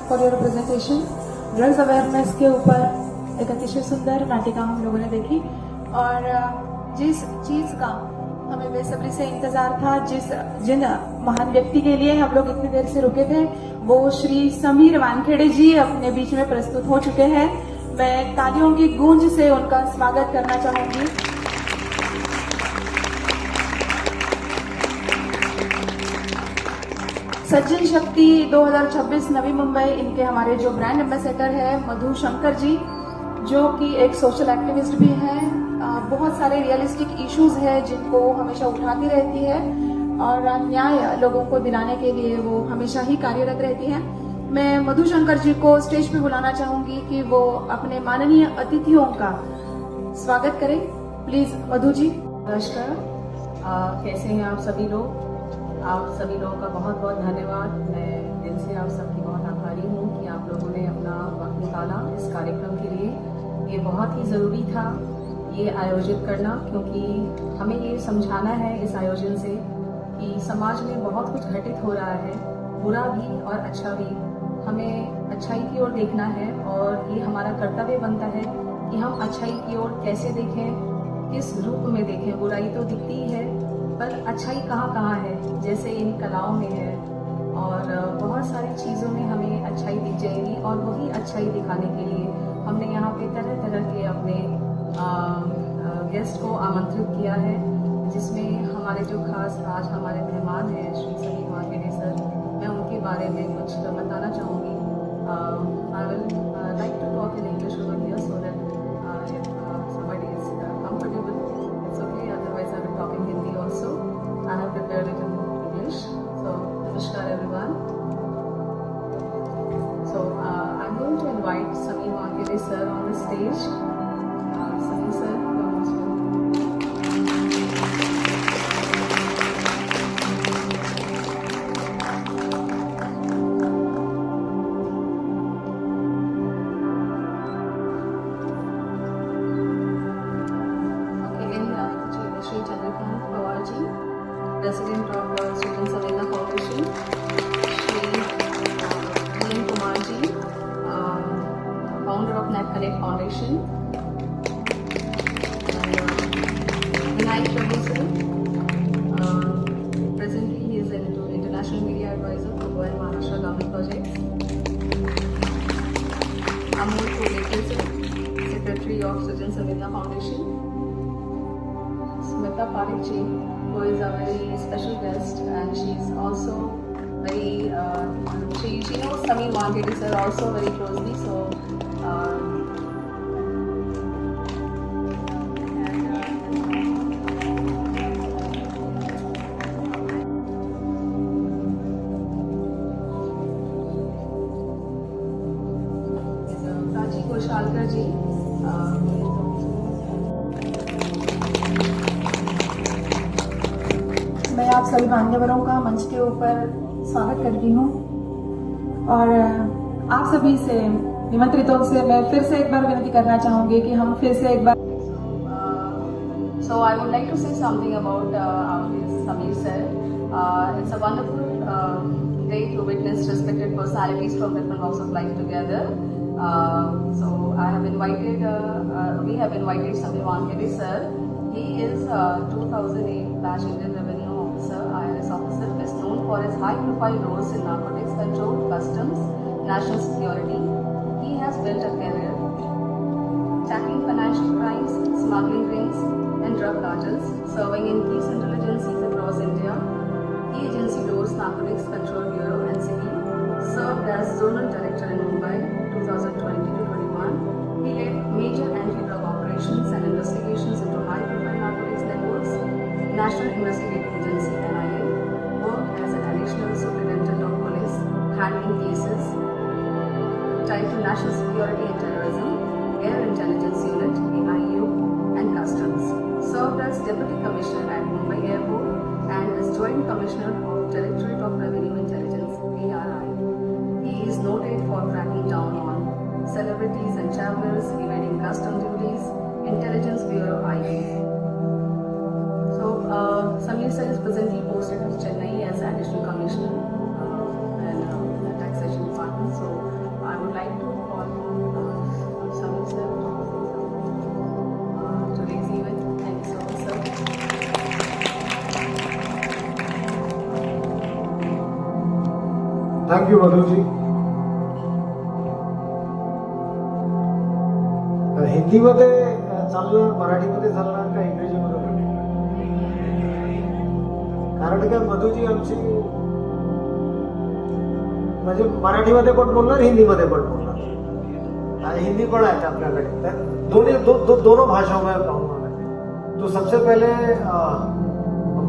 For your presentation. Drugs awareness के ऊपर एक अतिशय सुंदर नाटिका हम लोगों ने देखी और जिस चीज का हमें बेसब्री से इंतजार था, जिन महान व्यक्ति के लिए हम लोग इतनी देर से रुके थे, वो श्री समीर वानखेड़े जी अपने बीच में प्रस्तुत हो चुके हैं। मैं तालियों की गूंज से उनका स्वागत करना चाहूंगी। सज्जन शक्ति 2026 नवी मुंबई, इनके हमारे जो ब्रांड एम्बेसडर है मधु शंकर जी, जो कि एक सोशल एक्टिविस्ट भी हैं। बहुत सारे रियलिस्टिक इश्यूज है जिनको हमेशा उठाती रहती है और न्याय लोगों को दिलाने के लिए वो हमेशा ही कार्यरत रहती है। मैं मधु शंकर जी को स्टेज पे बुलाना चाहूंगी कि वो अपने माननीय अतिथियों का स्वागत करें। प्लीज मधु जी। नमस्कार, कैसे हैं आप सभी लोग? आप सभी लोगों का बहुत बहुत धन्यवाद। मैं दिल से आप सबकी बहुत आभारी हूँ कि आप लोगों ने अपना वक्त निकाला इस कार्यक्रम के लिए। ये बहुत ही ज़रूरी था ये आयोजित करना, क्योंकि हमें ये समझाना है इस आयोजन से कि समाज में बहुत कुछ घटित हो रहा है, बुरा भी और अच्छा भी। हमें अच्छाई की ओर देखना है और ये हमारा कर्तव्य बनता है कि हम अच्छाई की ओर कैसे देखें, किस रूप में देखें। बुराई तो दिखती ही है, पर अच्छाई कहाँ कहाँ है, जैसे इन कलाओं में है और बहुत सारी चीज़ों में हमें अच्छाई दिख जाएगी। और वही अच्छाई दिखाने के लिए हमने यहाँ पे तरह तरह के अपने गेस्ट को आमंत्रित किया है, जिसमें हमारे जो खास आज हमारे मेहमान हैं श्री समीर वानखेड़े सर। मैं उनके बारे में कुछ बताना चाहूँगी। I will like to talk in English over here so that if somebody is comfortable, it's okay. Otherwise, I will talk in Hindi also. I have prepared it in English. So, namaskar everyone. So, I'm going to invite Sameer Wankhede sir on the stage. Sameer sir, you are most welcome. Shri Chandrakant Pawar ji, President of Srijan Savena Foundation, Shri Nitin Kumar ji, Founder of Net Connect Foundation, Vinayak Prabhu sir, presently he is an international media advisor for Goa and Maharashtra government projects, Amol Kodekar sir, Secretary of Srijan Savena Foundation, Smita Parekh ji, who is a very special guest, and she's also very she knows Sameer Wankhede sir also very closely. So Prachi Goshalkar ji, मैं आप सभी मान्यवरों का मंच के ऊपर स्वागत करती हूँ और आप सभी से निमंत्रितों से मैं फिर से एक बार विनती करना चाहूंगी कि हम फिर से एक बार So I would like to say something about Sameer sir. It's a wonderful day to witness respected personalities from different walks of life together. So I have invited, we have invited Sameer Wankhede sir. He is 2008 batch Indian Revenue Officer, IRS officer, is known for his high-profile roles in narcotics control, customs, national security. He has built a career tackling financial crimes, smuggling rings, and drug cartels, serving in key central agencies across India. Key agency doors, Narcotics Control Bureau, NCB. Served as zonal director in Mumbai 2020 to 21. He led major anti-drug operations and investigations into high-profile narcotics networks. National Investigating Agency (NIA) worked as an additional superintendent of police, handling cases tied to national security and terrorism, Air Intelligence Unit (AIU), and Customs. Served as Deputy Commissioner at Mumbai Airport and as Joint Commissioner of Directorate of Revenue Intelligence (ARI). He is noted for cracking down on celebrities and travelers, evading custom duties, Intelligence Bureau (IB). So, Sameer sir is presently posted to Chennai as Additional Commissioner in the Taxation Department. So, would like to call Samir sir to say something today's event. Thank you so much, sir. Thank you Madhu ji. हिंदीमध्ये चालणार, मराठीमध्ये चालणार का इंग्रजीमध्ये? कारण काय मधुजी आमची म्हणजे मराठीमध्ये पण बोलणार, हिंदीमध्ये पण बोलणार आणि हिंदी पण आहे आपल्याकडे. तर दोनों भाषाओं में कहूँगा. तो सबसे पहले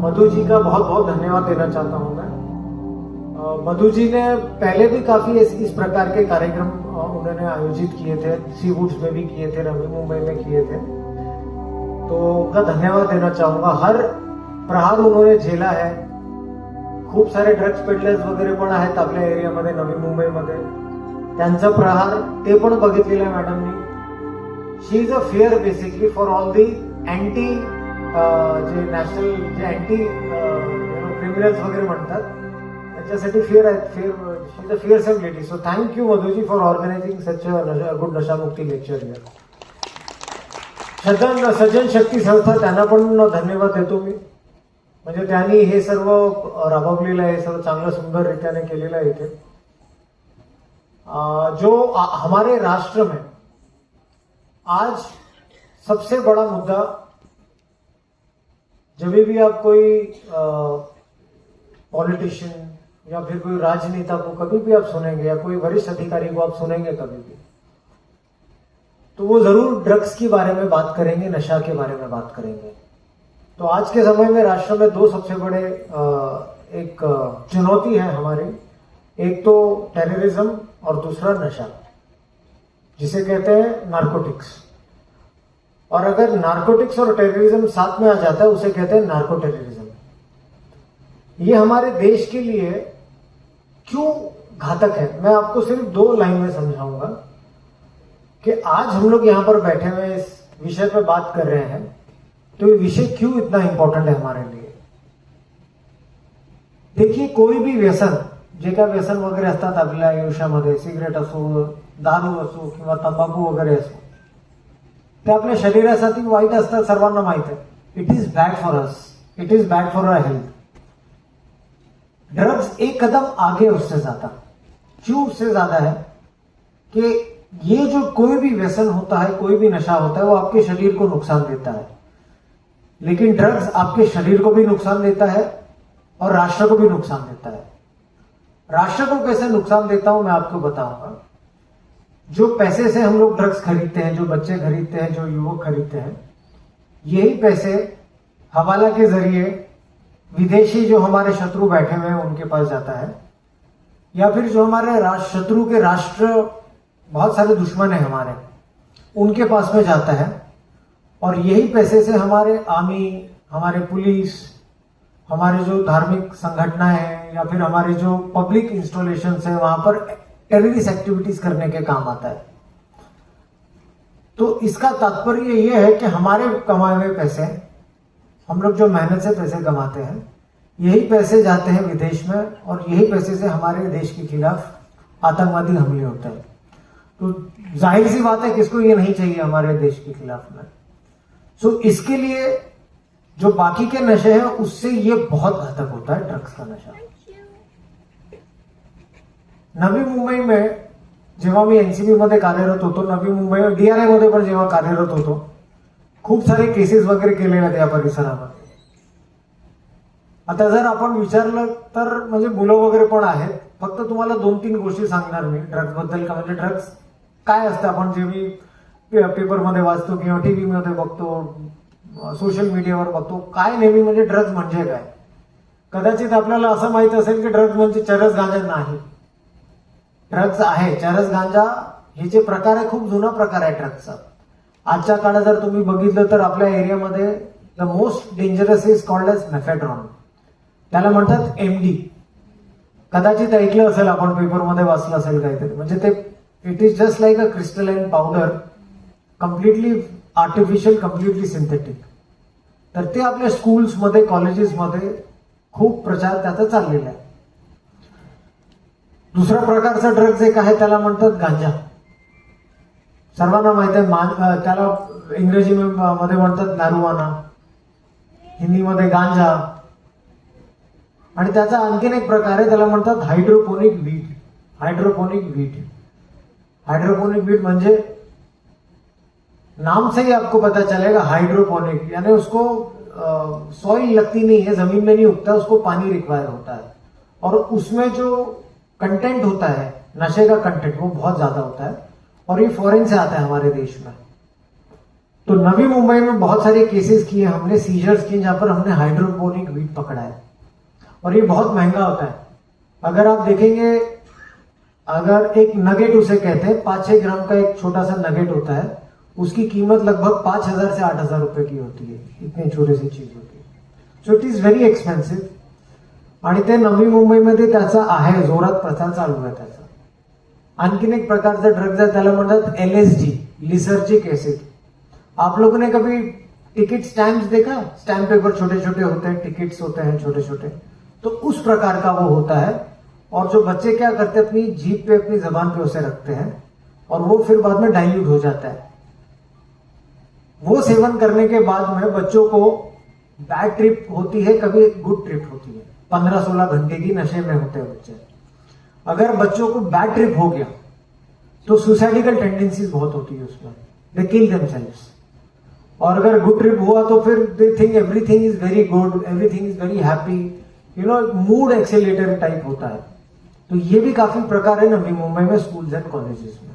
मधु जी का बहुत बहुत धन्यवाद देना चाहता हूँ मैं. मधु जी ने पहले भी काफी इस प्रकार के कार्यक्रम उन्होंने आयोजित किए थे, सी वुड्स में भी किए थे, नवी मुंबई में किए थे. तो उनका धन्यवाद देना चाहूंगा. हर प्रहार उन्होंने झेला है. खूप सारे ड्रग्स पेडलर्स वगैरे पण आहेत आपल्या एरियामध्ये, नवी मुंबईमध्ये. त्यांचा प्रहार ते पण बघितलेला आहे मॅडमनी. She is a fear basically for all the anti जे नॅशनल जे अँटी क्रिमिनल्स वगैरे म्हणतात त्याच्यासाठी फिअर आहेत. She is a fearsome lady. So thank you Madhuji for organising such a good नशामुक्ती लेक्चर हिअर. सज्जन शक्ती संस्था त्यांना पण धन्यवाद देतो मी. म्हणजे त्यांनी हे सर्व राबवलेलं आहे, सर्व चांगलं सुंदर रीत्याने केलेलं आहे इथे. जो हमारे राष्ट्र में आज सबसे बड़ा मुद्दा, जब भी आप कोई पॉलिटिशियन या फिर कोई राजनेता को कभी भी आप सुनेंगे या कोई वरिष्ठ अधिकारी को आप सुनेंगे कभी भी, तो वो जरूर ड्रग्स के बारे में बात करेंगे, नशा के बारे में बात करेंगे. तो आज के समय में राष्ट्र में दो सबसे बड़े एक चुनौती है हमारी. एक तो टेररिज्म और दूसरा नशा, जिसे कहते हैं नार्कोटिक्स. और अगर नार्कोटिक्स और टेररिज्म साथ में आ जाता है उसे कहते हैं नार्को टेररिज्म. ये हमारे देश के लिए क्यों घातक है, मैं आपको सिर्फ 2 लाइन में समझाऊंगा कि आज हम लोग यहां पर बैठे हुए इस विषय पर बात कर रहे हैं. तो ये विषय क्यों इतना इंपॉर्टंट है हमारे लिए. देखिए, कोई भी व्यसन, जे काय व्यसन वगैरे असतात आपल्या आयुष्यामध्ये, सिगरेट असो, दारू असो किंवा तंबाखू वगैरे असो, ते आपल्या शरीरासाठी वाईट असतात, सर्वांना माहित आहे. It is bad for us, it is bad for our health. Drugs एक कदम आगे उससे ज्यादा, क्यों उससे ज्यादा है कि ये जो कोई भी व्यसन होता है, कोई भी नशा होता है, वो आपके शरीर को नुकसान देता है. लेकिन ड्रग्स आपके शरीर को भी नुकसान देता है और राष्ट्र को भी नुकसान देता है. राष्ट्र को कैसे नुकसान देता हूं मैं आपको बताऊंगा. जो पैसे से हम लोग ड्रग्स खरीदते हैं, जो बच्चे खरीदते हैं, जो युवक खरीदते हैं, यही पैसे हवाला के जरिए विदेशी जो हमारे शत्रु बैठे हुए हैं उनके पास जाता है, या फिर जो हमारे शत्रु के राष्ट्र, बहुत सारे दुश्मन है हमारे, उनके पास में जाता है. और यही पैसे से हमारे आर्मी, हमारे पुलिस, हमारे जो धार्मिक संगठनाएं हैं या फिर हमारे जो पब्लिक इंस्टॉलेशंस है, वहां पर टेररिस्ट एक्टिविटीज करने के काम आता है. तो इसका तात्पर्य यह है कि हमारे कमाए हुए पैसे, हम लोग जो मेहनत से पैसे कमाते हैं, यही पैसे जाते हैं विदेश में और यही पैसे से हमारे देश के खिलाफ आतंकवादी हमले होते हैं. तो जाहिर सी बात है, किसको ये नहीं चाहिए हमारे देश के खिलाफ में. सो इसके लिए जो बाकी के नशे हैं उससे ये बहुत घातक होता है ड्रग्स का नशा. नवी मुंबई में जेव्हा मी एनसीबी मध्ये कार्यरत होतो, नवी मुंबई डीआरआय मध्ये पण जेव्हा कार्यरत होतो, खूप सारे केसेस वगैरे केलेले आहेत या परिसरामध्ये. आता जर आपण विचारलं तर म्हणजे मुलं वगैरे पण आहेत. फक्त तुम्हाला 2-3 गोष्टी सांगणार मी ड्रग्स बद्दल. का म्हणजे ड्रग्स काय असतं, आपण जे मी पेपरमध्ये वाचतो किंवा टीव्ही मध्ये बघतो, सोशल मीडियावर बघतो, काय नेहमी म्हणजे ड्रग्ज म्हणजे काय. कदाचित आपल्याला असं माहित असेल की ड्रग्ज म्हणजे चरस गांजा नाही. ड्रग्ज आहे, चरस गांजा हे जे प्रकार आहे, खूप जुना प्रकार आहे ड्रग्जचा. आजच्या काळात जर तुम्ही बघितलं तर आपल्या एरियामध्ये the most dangerous is called as mephedrone. त्याला म्हणतात एमडी. कदाचित ऐकलं असेल आपण, पेपरमध्ये वाचलं असेल काहीतरी. म्हणजे ते it is just like a crystalline powder, completely artificial, completely synthetic. तर ते आपल्या स्कूल्समध्ये, कॉलेजेसमध्ये खूप प्रचार त्याचा चाललेला आहे. दुसऱ्या प्रकारचा ड्रग्ज एक आहे, त्याला म्हणतात गांजा. सर्वांना माहित आहे, त्याला इंग्रजी मध्ये म्हणतात मॅरिजुआना, हिंदीमध्ये गांजा. आणि त्याचा आणखीन एक प्रकार आहे, त्याला म्हणतात hydroponic wheat. Hydroponic wheat, hydroponic wheat म्हणजे नाम से ही आपको पता चलेगा हाइड्रोपोनिक, यानी उसको सॉइल लगती नहीं है, जमीन में नहीं उगता, उसको पानी रिक्वायर होता है. और उसमें जो कंटेंट होता है, नशे का कंटेंट, वो बहुत ज्यादा होता है. और ये फॉरेन से आता है हमारे देश में. तो नवी मुंबई में बहुत सारे केसेस किए हमने, सीजर्स किए, जहां पर हमने हाइड्रोपोनिक वीट पकड़ा है. और ये बहुत महंगा होता है. अगर आप देखेंगे, अगर एक नगेट उसे कहते हैं, 5-6 ग्राम का एक छोटा सा नगेट होता है, उसकी कीमत लगभग 5,000 से 8,000 रुपए की होती है. इतनी छोटी सी चीज होती है. So it is very expensive. आणि ते नवी मुंबईमध्ये त्याचा आहे, जोरात प्रचार चालू आहे त्याचा. आणखीन एक प्रकारचा ड्रग्ज आहे, त्याला म्हणतात LSD, लिसर्जिक एसिड. आप लोगों ने कभी टिकट स्टैम्प्स देखा? स्टैम्प पेपर छोटे छोटे होते हैं, टिकट्स होते हैं छोटे छोटे, तो उस प्रकार का वो होता है. और जो बच्चे क्या करते हैं, अपनी जीभ पे, अपनी जबान पे उसे रखते हैं, और वो फिर बाद में डाइल्यूट हो जाता है. वो सेवन करने के बाद में बच्चों को बैड ट्रिप होती है, कभी गुड ट्रिप होती है. 15-16 घंटे की नशे में होते हैं बच्चे. अगर बच्चों को बैड ट्रिप हो गया तो सुसाइडिकल टेंडेंसीज बहुत होती है उसमें, दे किल देमसेल्व्स. और अगर गुड ट्रिप हुआ तो फिर they think everything is very good, everything is very happy, mood accelerator type होता है. तो ये भी काफी प्रकार है नवी मुंबई में स्कूल्स एंड कॉलेजेस में.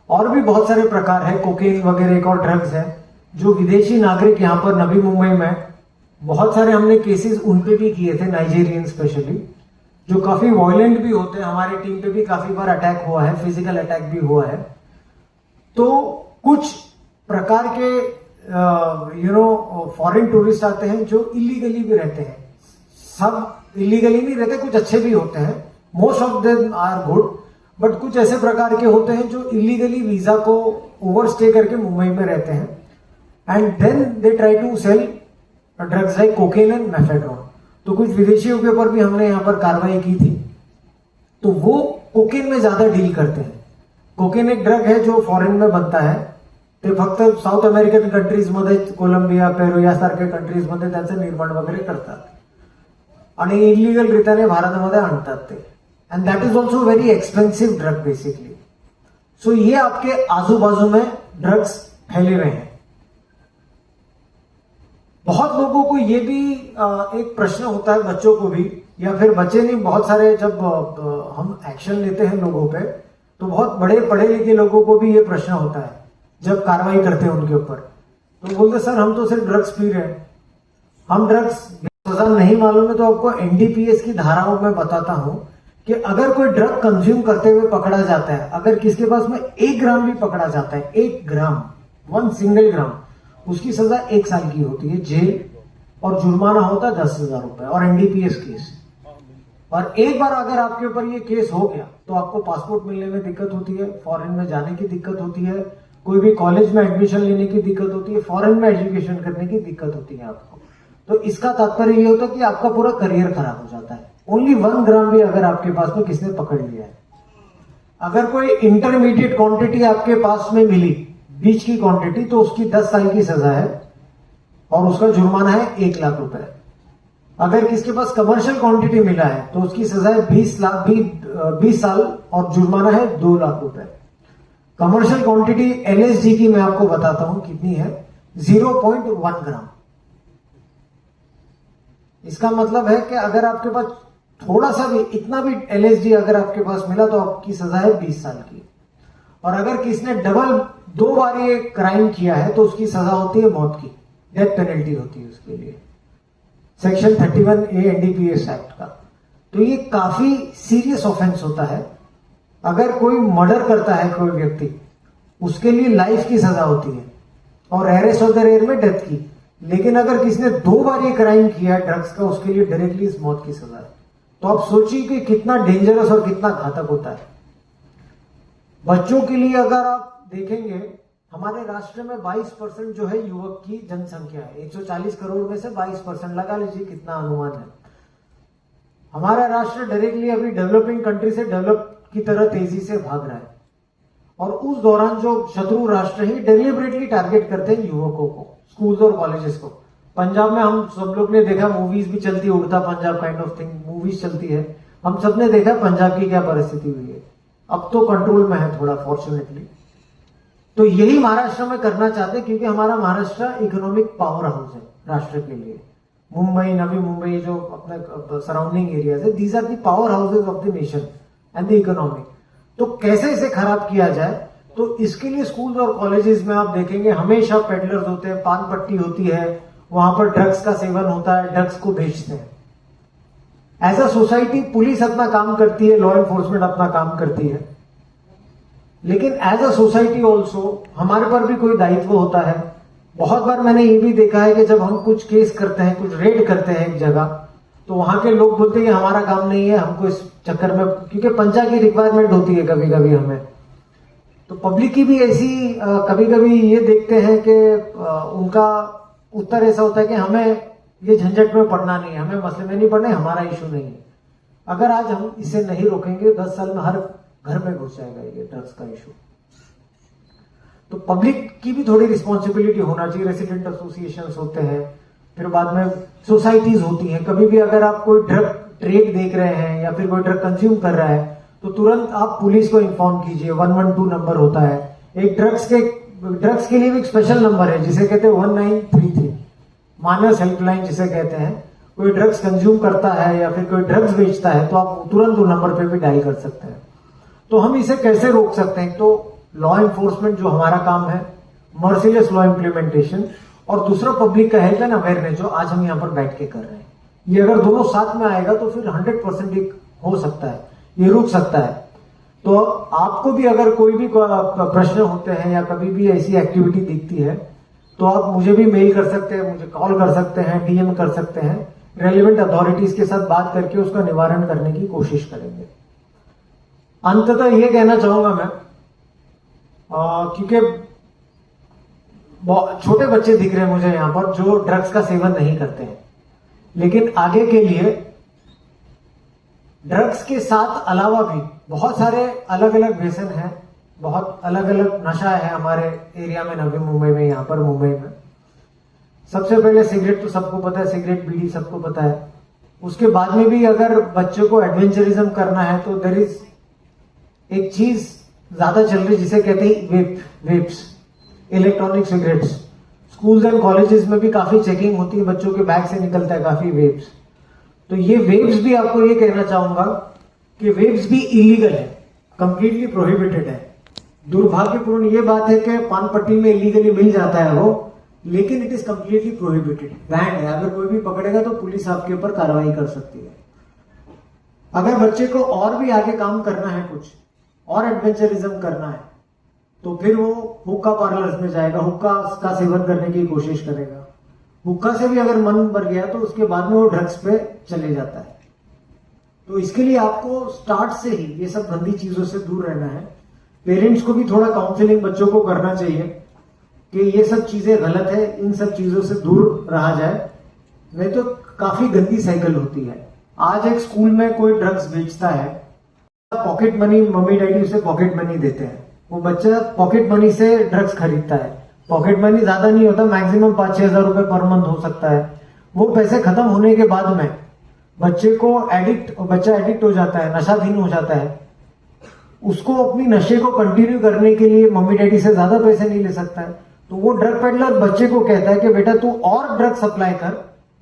और भी बहुत सारे प्रकार है, कोकेन वगैरह एक और ड्रग्स है, जो विदेशी नागरिक यहाँ पर नवी मुंबई में, बहुत सारे हमने केसेस उन पे भी किए थे, नाइजीरियन स्पेशली, जो काफी वायलेंट भी होते हैं. हमारी टीम पे भी काफी बार अटैक हुआ है, फिजिकल अटैक भी हुआ है. तो कुछ प्रकार के फॉरेन टूरिस्ट आते हैं जो इलीगली भी रहते हैं. सब इलीगली नहीं रहते, कुछ अच्छे भी होते हैं, most of them are good. But कुछ ऐसे प्रकार के होते हैं जो इलीगली वीजा को ओवरस्टे करके मुंबई में रहते हैं, and then they try to sell drugs like cocaine and mephedrone. तो कुछ विदेशियों के ऊपर भी हमने यहाँ पर कार्रवाई की थी. तो वो कोकेन में ज्यादा डील करते हैं. कोकेन एक ड्रग है जो फॉरेन में बनता है, ते फक्त साऊथ अमेरिकन कंट्रीज मध्ये, कोलंबिया, पेरू यासारख्या कंट्रीज मध्ये त्याचं निर्माण वगैरे करतात आणि इलिगल रित्याने भारतामध्ये आणतात ते. And that is also very expensive drug basically. So ये आपके आजू बाजू में ड्रग्स फैले हुए हैं. बहुत लोगों को ये भी एक प्रश्न होता है, बच्चों को भी, या फिर बच्चे नहीं, बहुत सारे जब हम एक्शन लेते हैं लोगों पे, तो बहुत बड़े पढ़े लिखे लोगों को भी ये प्रश्न होता है जब कार्रवाई करते हैं उनके ऊपर. तो बोलते सर हम तो सिर्फ ड्रग्स पी रहे हैं, हम ड्रग्स, सजा नहीं मालूम है. तो आपको NDPS की धाराओं में बताता हूं कि अगर कोई ड्रग कंज्यूम करते हुए पकड़ा जाता है, अगर किसके पास में 1 ग्राम भी पकड़ा जाता है, 1 ग्राम, 1 सिंगल ग्राम, उसकी सजा 1 साल की होती है जेल, और जुर्माना होता है 10,000 रुपए, और NDPS केस. और एक बार अगर आपके ऊपर ये केस हो गया तो आपको पासपोर्ट मिलने में दिक्कत होती है, फॉरेन में जाने की दिक्कत होती है, कोई भी कॉलेज में एडमिशन लेने की दिक्कत होती है, फॉरेन में एजुकेशन करने की दिक्कत होती है आपको. तो इसका तात्पर्य ये होता है कि आपका पूरा करियर खराब हो जाता है. ओनली 1 ग्राम भी अगर आपके पास में किसने पकड़ लिया है, अगर कोई इंटरमीडिएट क्वांटिटी आपके पास में मिली, बीच की क्वांटिटी, तो उसकी 10 साल की सजा है, और उसका जुर्माना है 1 लाख रुपए. अगर किसके पास कमर्शियल क्वांटिटी मिला है तो उसकी सजा है 20 साल, और जुर्माना है 2 लाख रुपए. कमर्शियल क्वांटिटी LSD की मैं आपको बताता हूं कितनी है, 0.1 ग्राम. इसका मतलब है कि अगर आपके पास थोड़ा सा भी, इतना भी LSD अगर आपके पास मिला तो आपकी सजा है 20 साल की. और अगर किसने डबल 2 बार ये क्राइम किया है तो उसकी सजा होती है मौत की, डेथ पेनल्टी होती है उसके लिए, सेक्शन 31A NDPS एक्ट का. तो ये काफी सीरियस ऑफेंस होता है. अगर कोई मर्डर करता है कोई व्यक्ति, उसके लिए लाइफ की सजा होती है, और अरेस्ट ऑफ द रेयर में डेथ की. लेकिन अगर किसने 2 बार ये क्राइम किया है ड्रग्स का, उसके लिए डायरेक्टली इस मौत की सजा है. तो आप सोचिए कि कितना डेंजरस और कितना घातक होता है. बच्चों के लिए अगर आप देखेंगे, हमारे राष्ट्र में 22% जो है युवक की जनसंख्या है. 140 करोड़ में से 22% लगा लीजिए कितना अनुमान है. हमारा राष्ट्र डायरेक्टली अभी डेवलपिंग कंट्री से डेवलप की तरह तेजी से भाग रहा है, और उस दौरान जो शत्रु राष्ट्र ही डेलिबरेटली टारगेट करते हैं युवकों को, स्कूल्स और कॉलेजेस को। पंजाब में हम सब लोग ने देखा, मूवीज भी चलती है, उड़ता Punjab kind of thing movies चलती है, हम सब ने देखा पंजाब की क्या परिस्थिति हुई है। अब तो कंट्रोल में है थोड़ा, फॉर्चुनेटली। तो यही महाराष्ट्र में करना चाहते हैं, क्योंकि हमारा महाराष्ट्र इकोनॉमिक पावर हाउस है राष्ट्र के लिए। मुंबई, नवी मुंबई, जो अपने सराउंडिंग एरियाज है, these are the powerhouses of the nation and the economy. तो कैसे इसे खराब किया जाए, तो इसके लिए स्कूल और कॉलेजेस में आप देखेंगे हमेशा पेडलर्स होते हैं, पान पट्टी होती है, वहां पर ड्रग्स का सेवन होता है, ड्रग्स को बेचते हैं। एज अ सोसाइटी पुलिस अपना काम करती है, लॉ एनफोर्समेंट अपना काम करती है, लेकिन एज अ सोसाइटी ऑल्सो हमारे पर भी कोई दायित्व होता है। बहुत बार मैंने ये भी देखा है कि जब हम कुछ केस करते हैं, कुछ रेड करते हैं एक जगह, तो वहां के लोग बोलते हैं कि हमारा काम नहीं है, हमको इस चक्कर में, क्योंकि पंचा की रिक्वायरमेंट होती है कभी कभी हमें। तो पब्लिक की भी ऐसी कभी कभी ये देखते हैं कि उनका उत्तर ऐसा होता है कि हमें ये झंझट में पड़ना नहीं है, हमें मसले में नहीं पड़ना है, हमारा इशू नहीं है। अगर आज हम इसे नहीं रोकेंगे, 10 साल में हर घर में घुस जाएगा ये ड्रग्स का इशू। तो पब्लिक की भी थोड़ी रिस्पॉन्सिबिलिटी होना चाहिए। रेसिडेंट एसोसिएशंस होते हैं, फिर बाद में सोसाइटीज होती हैं। कभी भी अगर आप कोई ड्रग ट्रेड देख रहे हैं या फिर कोई ड्रग कंज्यूम कर रहा है, तो तुरंत आप पुलिस को इन्फॉर्म कीजिए। 112 नंबर होता है एक, ड्रग्स के लिए भी एक स्पेशल नंबर है जिसे कहते हैं 1933, मानस हेल्पलाइन जिसे कहते हैं। कोई ड्रग्स कंज्यूम करता है या फिर कोई ड्रग्स बेचता है, तो आप तुरंत वो नंबर पे भी डायल कर सकते हैं। तो हम इसे कैसे रोक सकते हैं? तो लॉ एनफोर्समेंट जो हमारा काम है, मर्सिलेस लॉ इम्प्लीमेंटेशन, और दूसरा पब्लिक का हेल्थ एंड अवेयरनेस जो आज हम यहाँ पर बैठ के कर रहे हैं। ये अगर दोनों साथ में आएगा तो फिर 100% एक हो सकता है, ये रुक सकता है। तो आपको भी अगर कोई भी प्रश्न होते हैं या कभी भी ऐसी एक्टिविटी दिखती है, तो आप मुझे भी मेल कर सकते हैं, मुझे कॉल कर सकते हैं, डीएम कर सकते हैं। रेलिवेंट अथॉरिटीज के साथ बात करके उसका निवारण करने की कोशिश करेंगे। अंततः ये कहना चाहूंगा मैं, क्योंकि छोटे बच्चे दिख रहे हैं मुझे यहाँ पर जो ड्रग्स का सेवन नहीं करते हैं, लेकिन आगे के लिए ड्रग्स के साथ अलावा भी बहुत सारे अलग अलग व्यसन हैं, बहुत अलग अलग नशा है हमारे एरिया में, नवी मुंबई में, यहाँ पर मुंबई में। सबसे पहले सिगरेट तो सबको पता है, सिगरेट बीड़ी सबको पता है। उसके बाद में भी अगर बच्चों को एडवेंचरिज्म करना है तो देयर इज एक चीज ज्यादा चल रही जिसे कहते हैं vapes, electronic cigarettes. Schools and colleges में भी काफी चेकिंग होती है, बच्चों के बैग से निकलता है काफी वेप्स। तो ये वेप्स भी आपको ये कहना चाहूंगा कि वेप्स भी इलीगल है, कंप्लीटली प्रोहिबिटेड है। दुर्भाग्यपूर्ण ये बात है कि पान पट्टी में इलीगली मिल जाता है वो, लेकिन it is completely prohibited, band है। अगर कोई भी पकड़ेगा तो पुलिस आपके ऊपर कार्रवाई कर सकती है। अगर बच्चे को और भी आगे काम करना है, कुछ और एडवेंचरिज्म करना है, तो फिर वो हुक्का पार्लर्स में जाएगा, हुक्का का सेवन करने की कोशिश करेगा। हुक्का से भी अगर मन भर गया तो उसके बाद में वो ड्रग्स पे चले जाता है। तो इसके लिए आपको स्टार्ट से ही ये सब गंदी चीजों से दूर रहना है। पेरेंट्स को भी थोड़ा काउंसलिंग बच्चों को करना चाहिए कि ये सब चीजें गलत है, इन सब चीजों से दूर रहा जाए, नहीं तो काफी गंदी साइकिल होती है। आज एक स्कूल में कोई ड्रग्स बेचता है, पॉकेट मनी, मम्मी डैडी उसे पॉकेट मनी देते हैं, वो बच्चा पॉकेट मनी से ड्रग्स खरीदता है। पॉकेट मनी ज्यादा नहीं होता, मैक्सिमम 5-6 हजार रुपए पर मंथ हो सकता है। वो पैसे खत्म होने के बाद में बच्चा एडिक्ट हो जाता है, नशाधीन हो जाता है। उसको अपनी नशे को कंटिन्यू करने के लिए मम्मी डैडी से ज्यादा पैसे नहीं ले सकता है, तो वो ड्रग पेडलर बच्चे को कहता है कि बेटा तू और ड्रग सप्लाई कर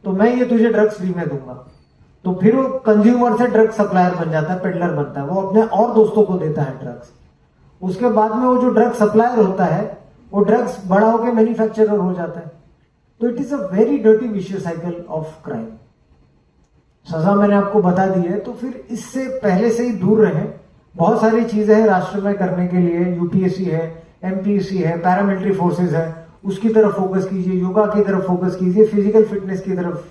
तो मैं ये तुझे ड्रग्स फ्री में दूंगा। तो फिर वो कंज्यूमर से ड्रग सप्लायर बन जाता है, पेडलर बनता है, वो अपने और दोस्तों को देता है ड्रग्स। उसके बाद में वो जो ड्रग सप्लायर होता है वो ड्रग्स बड़ा होकर मैन्युफैक्चरर हो जाता है। तो it is a very dirty vicious cycle of crime. सजा मैंने आपको बता दी है, तो फिर इससे पहले से ही दूर रहे। बहुत सारी चीजें हैं राष्ट्र में करने के लिए, यूपीएससी है, एमपीएससी है, पैरामिलिट्री फोर्सेज है, उसकी तरफ फोकस कीजिए, योगा की तरफ फोकस कीजिए, फिजिकल फिटनेस की तरफ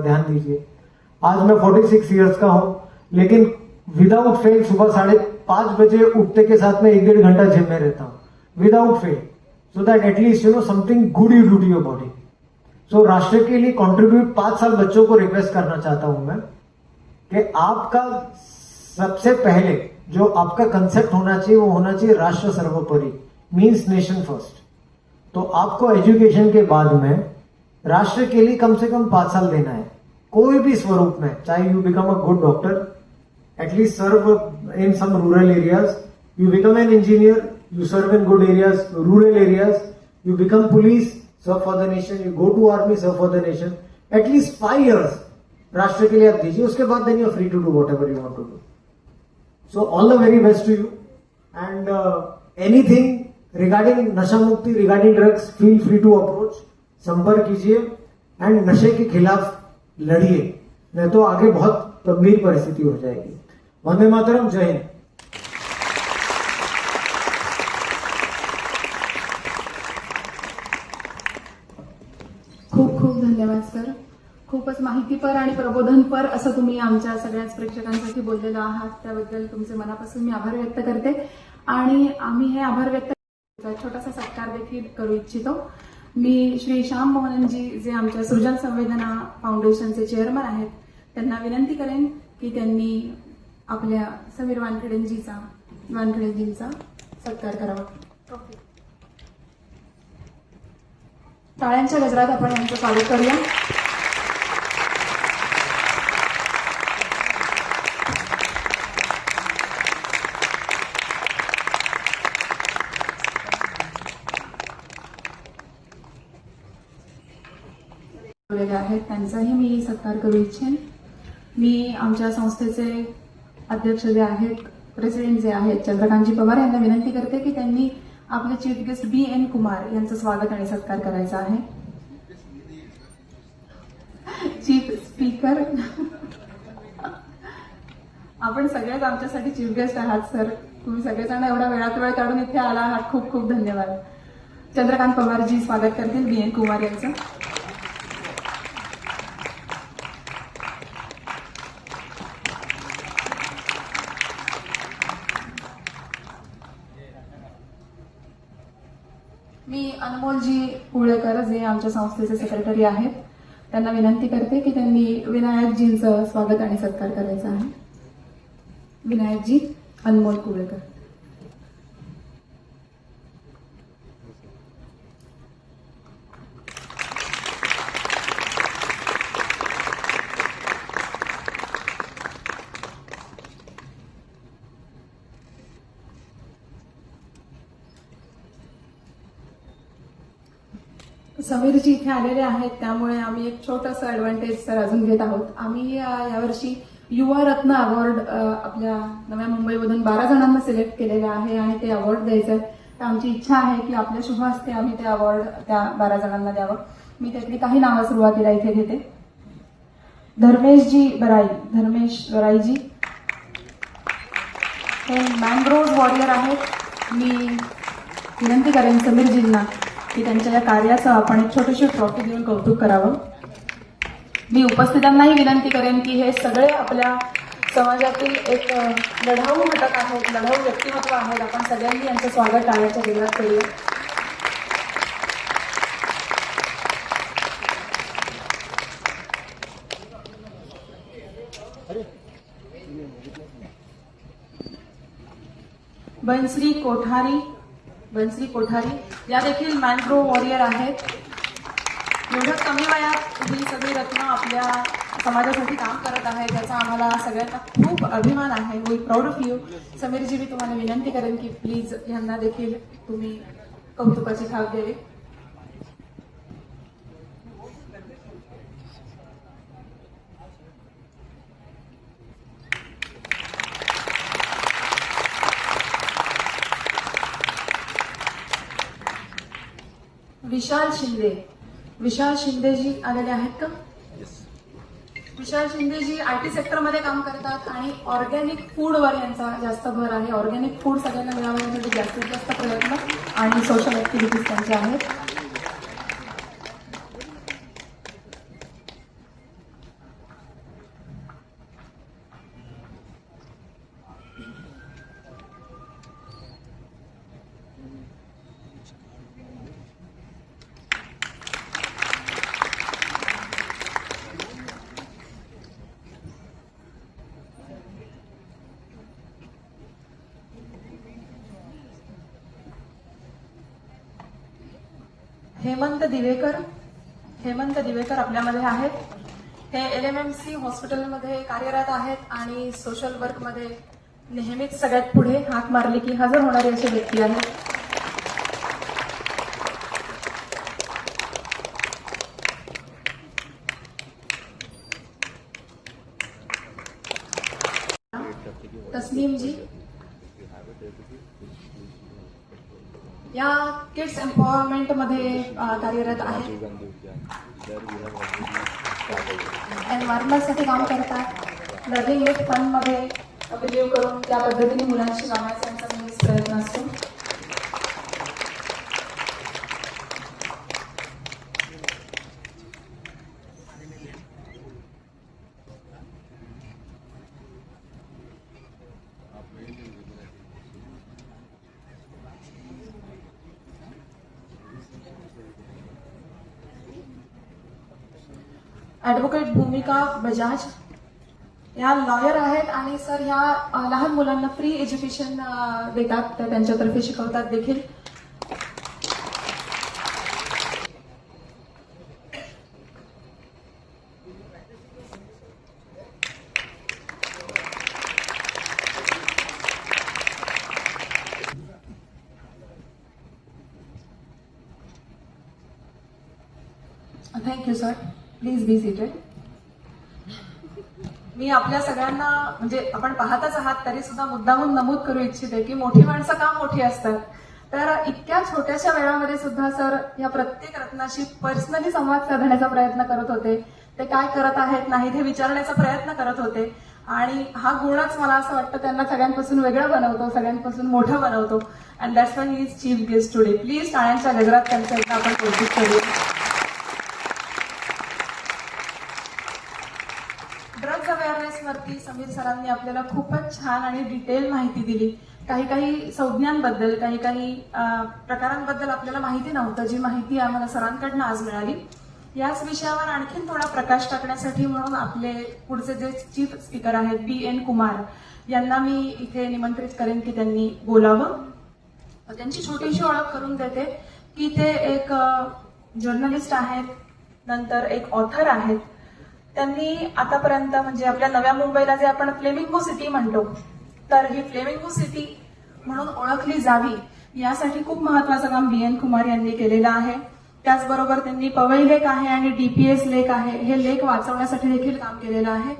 ध्यान दीजिए। आज मैं 46 ईयर्स का हूं, लेकिन विदाउट फेल सुबह 5:30 बजे उठते के साथ में 1-1.5 घंटा जिम में रहता हूं, without fail, so that at least something good you do to your body. So राष्ट्र के लिए कंट्रीब्यूट 5 साल बच्चों को रिक्वेस्ट करना चाहता हूं मैं कि आपका सबसे पहले जो आपका कंसेप्ट होना चाहिए वो होना चाहिए राष्ट्र सर्वोपरि, मीन्स नेशन फर्स्ट। तो आपको एजुकेशन के बाद में राष्ट्र के लिए कम से कम 5 साल देना है, कोई भी स्वरूप में, चाहे you become a good doctor, at least serve in some rural areas, you become an engineer, you serve in good areas, rural areas, you become police, serve for the nation, you go to army, serve for the nation, at least 5 years राष्ट्र के लिए आप दीजिए, उसके बाद then you are free to do whatever you want to do. So all the very best to you, and anything regarding नशा मुक्ति, regarding drugs, feel free to approach, संपर्क कीजिए एंड नशे के खिलाफ लड़िए, नहीं तो आगे बहुत गंभीर परिस्थिति हो जाएगी। वंदे मातरम, जय हिंद। खूप खूप धन्यवाद सर. खूपच माहितीपर आणि प्रबोधनपर असं तुम्ही आमच्या सगळ्याच प्रेक्षकांसाठी बोललेला आहात, त्याबद्दल तुमचे मनापासून मी आभार व्यक्त करते. आणि आम्ही हे आभार व्यक्त छोटासा सत्कार देखील करू इच्छितो. मी श्री श्याम मोहनजी, जे आमच्या सृजन संवेदना फाउंडेशनचे चेअरमन आहेत, त्यांना विनंती करेन की त्यांनी आपल्या समीर वानखेडेंजींचा सत्कार करावा. टाळ्यांच्या गजरात आपण यांचं स्वागत करूया. आहेत त्यांचाही मी सत्कार करू इच्छेन. मी आमच्या संस्थेचे अध्यक्ष जे आहेत, प्रेसिडेंट जे आहेत, चंद्रकांतजी पवार यांना विनंती करते की त्यांनी आपले चीफ गेस्ट BN कुमार यांचं स्वागत आणि सत्कार करायचा आहे. चीफ स्पीकर, आपण सगळेच आमच्यासाठी चीफ गेस्ट आहात सर. तुम्ही सगळेजण एवढा वेळात वेळ काढून इथे आला आहात, खूप खूप धन्यवाद. चंद्रकांत पवारजी स्वागत करतील BN कुमार यांचं. मी अनमोलजी पुळेकर, जे आमच्या संस्थेचे सेक्रेटरी आहेत, त्यांना विनंती करते की त्यांनी विनायकजींचं स्वागत आणि सत्कार करायचा आहे. विनायकजी अनमोल पुळेकर. समीरजी इथे आलेले आहेत, त्यामुळे आम्ही एक छोटंसं ऍडव्हान्टेज सर अजून घेत आहोत. आम्ही यावर्षी युवा रत्न अवॉर्ड आपल्या नव्या मुंबईमधून 12 जणांना सिलेक्ट केलेलं आहे आणि ते अवॉर्ड द्यायचं आहे. तर आमची इच्छा आहे की आपल्या शुभ हस्ते आम्ही ते अवॉर्ड त्या 12 जणांना द्यावं. मी त्यातली काही नावं सुरुवातीला इथे घेते. धर्मेश बराईजी हे मॅनग्रोव्ह वॉरियर आहेत. मी विनंती करेन समीरजींना की त्यांच्या या कार्याचं आपण एक छोटीशी ट्रॉफी देऊन कौतुक करावं. मी उपस्थितांनाही विनंती करेन की हे सगळे आपल्या समाजातील एक लढाऊ घटक आहेत, लढाऊ व्यक्तिमत्व आहेत. आपण सगळ्यांनी यांचं स्वागत टाळ्यांच्या गजरात करूया. बनश्री कोठारी या देखील मॅनग्रोव्ह वॉरियर आहेत. एवढं कमी वयात ही सगळी रत्न आपल्या समाजासाठी काम करत आहेत, याचा आम्हाला सगळ्यांना खूप अभिमान आहे. We proud of you. Sameerji, मी तुम्हाला विनंती करेन की प्लीज यांना देखील तुम्ही कौतुकाची थाप द्यावी. विशाल शिंदेजी आलेले आहेत का? विशाल शिंदेजी IT सेक्टरमध्ये काम करतात आणि ऑर्गॅनिक फूडवर यांचा जास्त भर आहे. ऑर्गॅनिक फूड सगळ्यांना मिळावं यासाठी जास्तीत जास्त प्रयत्न आणि सोशल ऍक्टिव्हिटीज त्यांच्या आहेत. हेमंत दिवेकर आपल्यामध्ये आहेत. हे LMMC हॉस्पिटलमध्ये कार्यरत आहेत आणि सोशल वर्कमध्ये नेहमीच सगळ्यात पुढे हाक मारली की हजर होणारी अशी व्यक्ती आहेत. तस्नीम जी या किड्स एम्पॉवरमेंट मध्ये कार्यरत आहेत. एन्व्हायरमेंटसाठी काम करतात. लर्निंग विथ फन मध्ये बिलीव्ह करून त्या पद्धतीने मुलांशी वागण्याचा त्यांचा नेहमीच प्रयत्न असतो. ॲडव्होकेट भूमिका बजाज या लॉयर आहेत आणि सर ह्या लहान मुलांना फ्री एज्युकेशन देतात, तर त्यांच्यातर्फे शिकवतात देखील. Thank you sir. Please be seated. मी आपल्या सगळ्यांना म्हणजे आपण पाहतच आहात तरी सुद्धा मुद्दामून नमूद करू इच्छिते की मोठी माणसं का मोठी असतात. तर इतक्या छोट्याशा वेळामध्ये सुद्धा सर या प्रत्येक रत्नाशी पर्सनली संवाद साधण्याचा प्रयत्न करत होते. ते काय करत आहेत नाही हे विचारण्याचा प्रयत्न करत होते आणि हा गुणच मला असं वाटतं त्यांना सगळ्यांपासून वेगळं बनवतो, सगळ्यांपासून मोठं बनवतो. And that's why he is chief guest today. Please टाळ्यांच्या गजरात त्यांचं एकदा आपण कौतुक करूया. ड्रग्ज अवेअरनेसवरती समीर सरांनी आपल्याला खूपच छान आणि डिटेल माहिती दिली. काही संज्ञांबद्दल काही प्रकारांबद्दल आपल्याला माहिती नव्हतं, जी माहिती आम्हाला सरांकडनं आज मिळाली. याच विषयावर आणखीन थोडा प्रकाश टाकण्यासाठी म्हणून आपले पुढचे जे चीफ स्पीकर आहेत BN कुमार यांना मी इथे निमंत्रित करेन की त्यांनी बोलावं. त्यांची छोटीशी ओळख करून देते की ते एक जर्नलिस्ट आहेत, नंतर एक ऑथर आहेत. त्यांनी आतापर्यंत म्हणजे आपल्या नव्या मुंबईला जे आपण फ्लेमिंगो सिटी म्हणतो, तर ही फ्लेमिंगो सिटी म्हणून ओळखली जावी यासाठी खूप महत्वाचं काम BN कुमार यांनी केलेलं आहे. त्याचबरोबर त्यांनी पवई लेक आहे आणि DPS लेक आहे, हे लेक वाचवण्यासाठी देखील काम केलेलं आहे.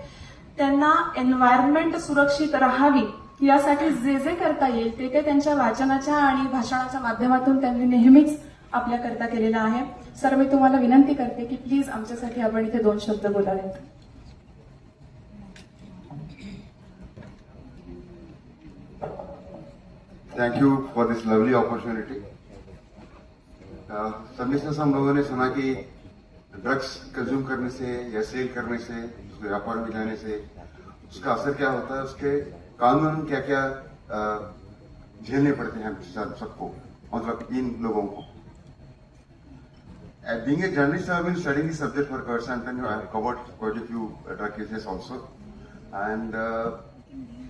त्यांना एन्व्हायरमेंट सुरक्षित राहावी यासाठी जे जे करता येईल ते त्यांच्या वाचनाच्या आणि भाषणाच्या माध्यमातून त्यांनी नेहमीच आपल्याकरता केलेलं आहे. सर, मी तुम्हाला विनंती करते की प्लीज आमच्यासाठी आपण इथे 2 शब्द बोलावेत. Thank you for this lovely opportunity. सबसे हम लोगों ने सुना कि ड्रग्स कंज्यूम करने से या सेल करने से, उसके व्यापार में जाने से उसका असर क्या होता है, उसके कानून क्या क्या झेलने पड़ते हैं सबको, मतलब इन लोगों को. Being a journalist, I have been studying this subject for quite some time. I have covered quite a few drug cases also, and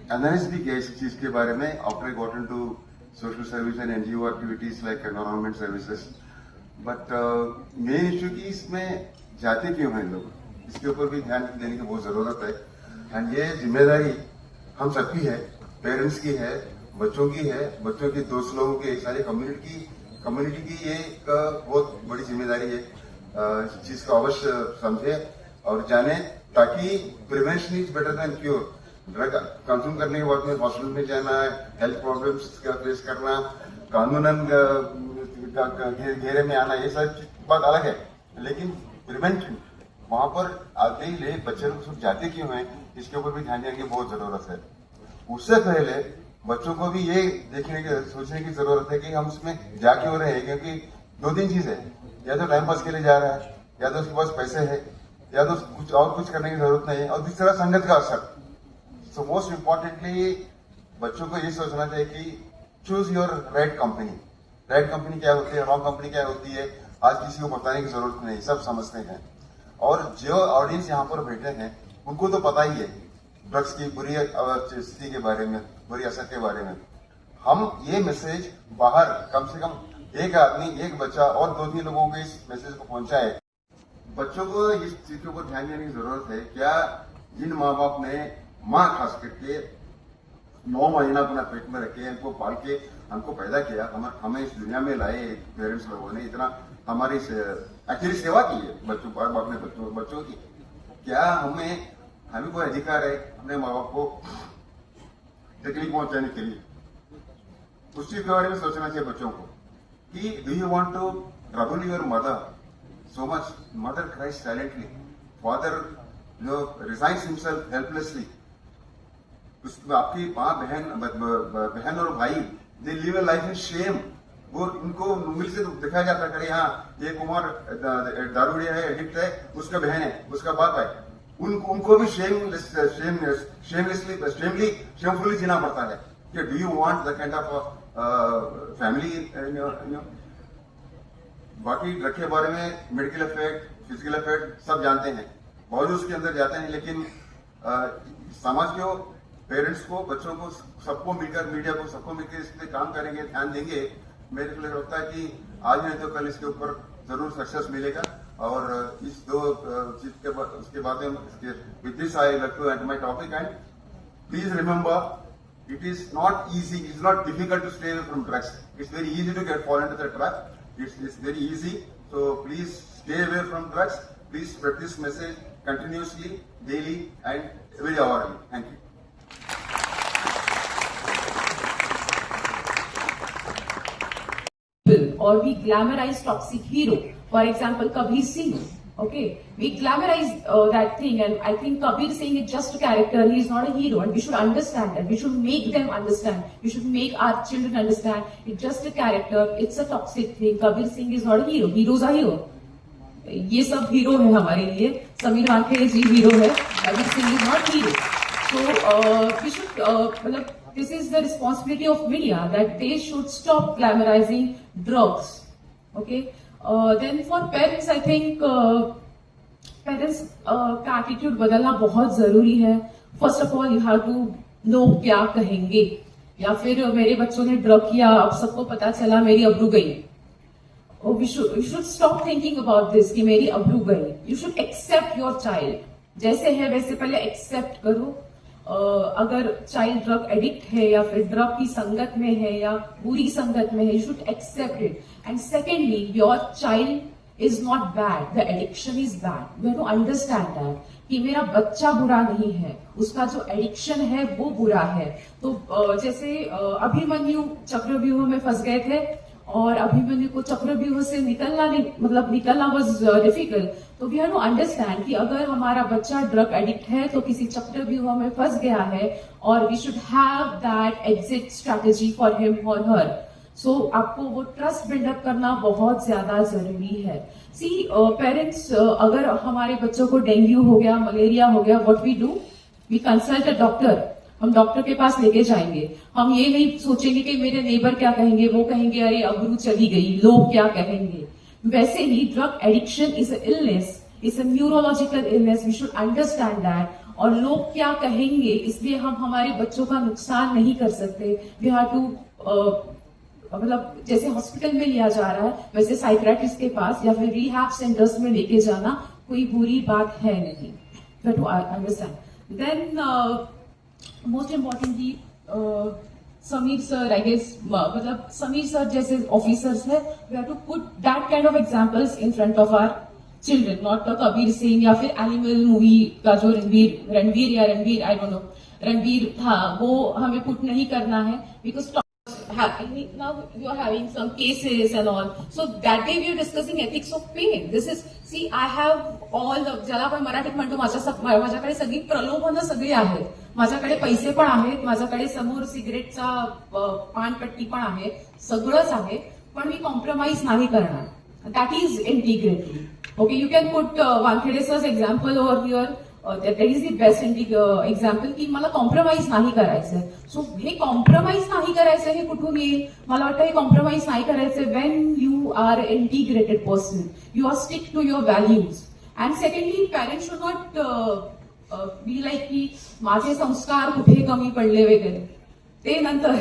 analyzed भी किया इस चीज के बारे में. After I got into social service and NGO activities like environment services, but main issue की इसमें जाते क्यों हैं लोग, इसके ऊपर भी ध्यान देने की बहुत जरूरत है. एंड ये जिम्मेदारी हम सबकी है, पेरेंट्स की है, बच्चों की है, बच्चों के दोस्त लोगों की, सारी कम्युनिटी की ये एक बहुत बड़ी जिम्मेदारी है. इस चीज को अवश्य समझे और जाने, ताकि prevention is better than cure. Drug consume करने के बाद में हॉस्पिटल में जाना, हेल्थ प्रॉब्लम्स का फेस करना, कानूनन घेरे में आना, ये सब बात अलग है. लेकिन प्रिवेंशन वहां पर आते ही ले बच्चे लोग सब जाते क्यों हैं, इसके ऊपर भी ध्यान देने की बहुत जरूरत है. उससे पहले बच्चों को भी ये सोचने की जरूरत है कि हम उसमें जा क्यों रहे हैं. क्योंकि 2-3 चीज है, या तो टाइम पास के लिए जा रहा है, या तो उसके पास पैसे है, या तो कुछ करने की जरूरत नहीं है, और दूसरा संगत का असर. सो मोस्ट इम्पोर्टेंटली बच्चों को ये सोचना चाहिए कि choose your right company. Right company क्या होती है, रॉन्ग कंपनी क्या होती है, आज किसी को बताने की जरूरत नहीं, सब समझते हैं. और जो ऑडियंस यहाँ पर बैठे हैं उनको तो पता ही है ड्रग्स की बुरी स्थिति के बारे में, बुरी असर के बारे में. हम ये मैसेज बाहर कम से कम एक आदमी, एक बच्चा और 2-3 लोगों को इस मैसेज को पहुंचाए। बच्चों को इस चीज के ऊपर ध्यान देने की जरूरत है। क्या जिन माँ बाप ने, माँ खास करके 9 महीना अपना पेट में रखे, इनको पाल के हमको पैदा किया, हमें इस दुनिया में लाए पेरेंट्स लोगों ने, इतना हमारी एक्चुअली सेवा की है बच्चों, अपने बच्चों की, क्या हमें कोई अधिकार है अपने माँ बाप को तकलीफ पहुंचाने के लिए? उस चीज के बारे में सोचना चाहिए बच्चों को कि do you want to trouble your mother so much? Mother cries silently, father resigns himself helplessly. आपकी माँ, बहन और भाई, they live a life in shame. वो उनको उंगली से दिखाया जाता है, हाँ ये कुमार दारूडिया है, एडिक्ट है, उसका बहन है, उसका बाप है। उनको भी शेमफुली जीना पड़ता है कि do you want the kind of family. बाकी ड्रग के बारे में मेडिकल इफेक्ट, फिजिकल इफेक्ट सब जानते हैं, बहुत उसके अंदर जाते हैं, लेकिन समाज को, पेरेंट्स को, बच्चों को, सबको मिलकर, मीडिया को, सबको मिलकर इस पर काम करेंगे, ध्यान देंगे, मेरे को लगता है कि आज नहीं तो कल इसके ऊपर जरूर सक्सेस मिलेगा। और इस 2 चीज के उसके बाद with this I like to end my topic and please remember it is not easy, it's not difficult to stay away from drugs. It's very easy to fall into the trap. It's very easy. So please stay away from drugs. Please spread this message continuously, daily and every hourly. Thank you. Or we glamorize toxic hero. For example, Kabir Singh. Okay, we glamorize that thing, and I think Kabir Singh is just a character. He is not a hero, and we should understand that. We should make them understand. We should make our children understand. It's just a character. It's a toxic thing. Kabir Singh is not a hero. Heroes are hero. ये सब hero है हमारे लिए. समीर वानखेड़े जी hero है. Kabir Singh is not hero. So we should this is the responsibility of media, that they should stop glamorizing drugs. Okay. Then for parents, I think parents का attitude बदलना बहुत जरूरी है. First of all, you have to know क्या कहेंगे. या फिर मेरे बच्चों ने ड्रग किया, अब सबको पता चला, मेरी अब्रू गई. We should stop thinking about this कि मेरी अब्रू गई. You should accept your child. जैसे है वैसे पहले एक्सेप्ट करो. अगर चाइल्ड ड्रग एडिक्ट है या फिर ड्रग की संगत में है या बुरी संगत में है, you should accept it. And secondly, your child is not bad, the addiction is bad. You have to understand that कि मेरा बच्चा बुरा नहीं है, उसका जो एडिक्शन है वो बुरा है. तो जैसे अभिमन्यु चक्रव्यूह में फंस गए थे और अभिमन्यु को चक्रव्यूह से निकलना वाज डिफिकल्ट. तो वी हैव टू अंडरस्टैंड कि अगर हमारा बच्चा ड्रग एडिक्ट है तो किसी चक्रव्यूह में फंस गया है, और we should have that exit strategy for him और हर. सो आपको वो ट्रस्ट बिल्डअप करना बहुत ज्यादा जरूरी है. सी पेरेंट्स, अगर हमारे बच्चों को डेंगू हो गया, मलेरिया हो गया, what we do, we consult a doctor. हम डॉक्टर के पास लेके जाएंगे. हम ये नहीं सोचेंगे कि मेरे नेबर क्या कहेंगे, वो कहेंगे अरे अब्रू चली गई, लोग क्या कहेंगे. वैसे ही drug addiction is a illness, is a neurological illness. We should understand that. और लोग क्या कहेंगे इसलिए हम हमारे बच्चों का नुकसान नहीं कर सकते. वी हैव टू जैसे हॉस्पिटल में लिया जा रहा है वैसे साइकियाट्रिस्ट के पास या फिर रिहैब सेंटर्स में लेके जाना कोई बुरी बात है नहीं. We have to understand. Then most importantly, Sameer sir, I guess, Sameer sir जैसे officers है, we have to put that kind of examples in front of our children, not the Kabir Singh या फिर Animal movie का जो Ranveer I don't know, Ranveer था, वो हमें put नहीं करना है, because now you are having some cases and all. So that day we are discussing ethics of pain. This is, see, I have all ज्याला आपण मराठीत म्हणतो माझ्याकडे सगळी प्रलोभनं सगळी आहेत. माझ्याकडे पैसे पण आहेत, माझ्याकडे समोर सिगरेटचा पानपट्टी पण आहे, सगळंच आहे, पण मी कॉम्प्रोमाइज नाही करणार. That is integrity. Okay, you can put Wankhede sir's example over here. That is the best example की मला कॉम्प्रोमाइज नाही करायचंय. सो हे कॉम्प्रोमाइज नाही करायचं हे कुठून येईल? मला वाटतं हे कॉम्प्रोमाइज नाही करायचंय when you are integrated person, you are stick to your values. And secondly, parents should not be like की माझे संस्कार कुठे कमी पडले वगैरे, ते नंतर.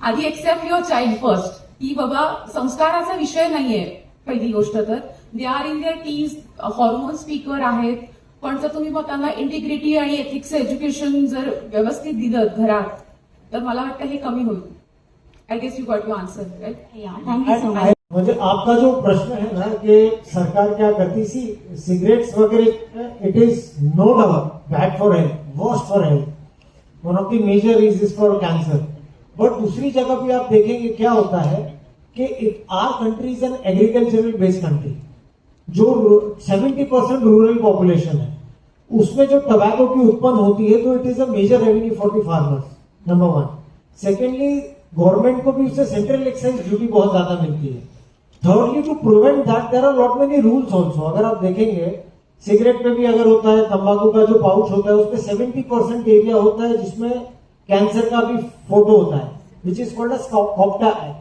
आधी एक्सेप्ट युअर चाइल्ड फर्स्ट. की बाबा संस्काराचा विषय नाहीये. पहिली गोष्ट तर they are in their teens, hormone speaker आहेत, पण जर तुम्ही मग त्यांना इंटिग्रिटी आणि एथिक्स एज्युकेशन जर व्यवस्थित दिलं घरात तर मला वाटतं हे कमी होईल. I guess you got to answer, right? Thank you so much. म्हणजे आपका जो प्रश्न है ना कि सरकार क्या करती सी सिगरेट्स वगैरह, it is no doubt bad for health, worst for health, one of the major reason for cancer. But दूसरी जगह भी आप देखेंगे क्या होता है कि our country is an agricultural based country. जो 70% रूरल पॉपुलेशन है, उसमें जो टबैको की उत्पन्न होती है तो it is a major revenue for the farmers, number one. Secondly, government को भी उससे सेंट्रल एक्साइज ड्यूटी बहुत ज्यादा मिलती है. Thirdly, to prevent that there are lot many rules also. अगर आप देखेंगे सिगरेट में भी अगर होता है, तंबाकू का जो पाउच होता है उसमें 70% एरिया होता है जिसमें कैंसर का भी फोटो होता है, विच इज कॉल्ड एज कॉप्टा एक्ट.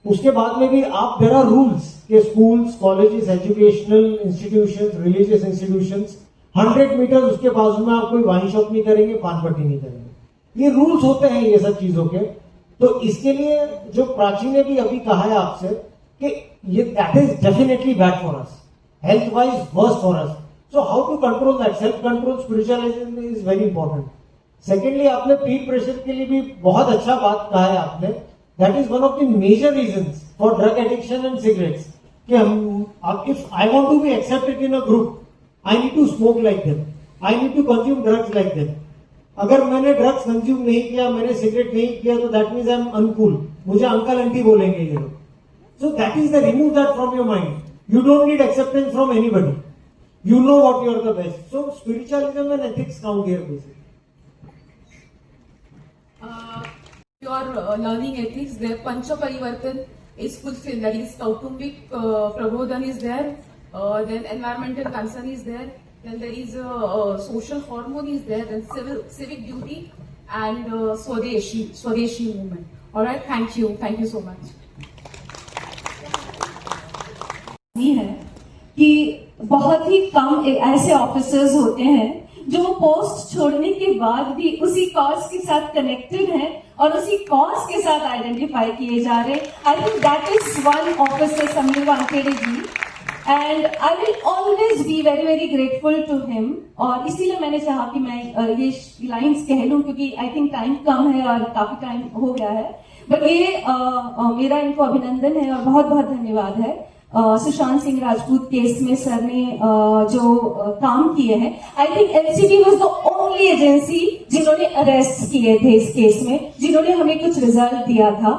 उसके बाद में भी आप देयर आर रूल्स के schools, colleges, educational institutions, religious institutions 100 metre उसके बाजू में आप कोई वाइन शॉप नहीं करेंगे, पान पट्टी नहीं करेंगे. ये रूल्स होते हैं ये सब चीजों के. तो इसके लिए जो प्राची ने भी अभी कहा है आपसे कि ये that is definitely bad for us, health wise worst for us. So how to control that? Self control, spiritualism is very important. Secondly, आपने पीर प्रेशर के लिए भी बहुत अच्छा बात कहा है आपने. That is one of the major reasons for drug addiction and cigarettes. कि if I want to be accepted in a group, I need to smoke like them, I need to consume drugs like them. अगर मैंने drugs consume नहीं किया, मैंने cigarette नहीं किया, तो that means I am uncool, मुझे अंकल आंटी बोलेंगे ये लोग. So that is the remove that from your mind. You don't need acceptance from anybody. You know what you are the best. So spiritualism and ethics count here basically. You are learning ethics. There Pancha Parivartan is fulfilled. That is Kautumbik Prabodhan is there. Then environmental concern is there. Then there is social hormone is there. Then civic duty and Swadeshi movement. All right. Thank you so much. है कि बहुत ही कम ऐसे officers होते हैं जो post छोड़ने के बाद भी उसी कॉज के साथ कनेक्टेड हैं और उसी कॉज के साथ आइडेंटिफाई किए जा रहे हैं. I think that is one officer, Sameer Wankhede ji, and I will always be very very grateful to him. और इसीलिए मैंने चाहा कि मैं ये लाइंस कह लूं क्योंकि आई थिंक टाइम कम है और काफी टाइम हो गया है. बट ये मेरा इनको अभिनंदन है और बहुत बहुत धन्यवाद है. सुशांत सिंह राजपूत केस में सर ने जो काम किए हैं, I think LCB was the only agency जिन्होंने अरेस्ट किए थे इस केस में, जिन्होंने हमें कुछ रिजल्ट दिया था.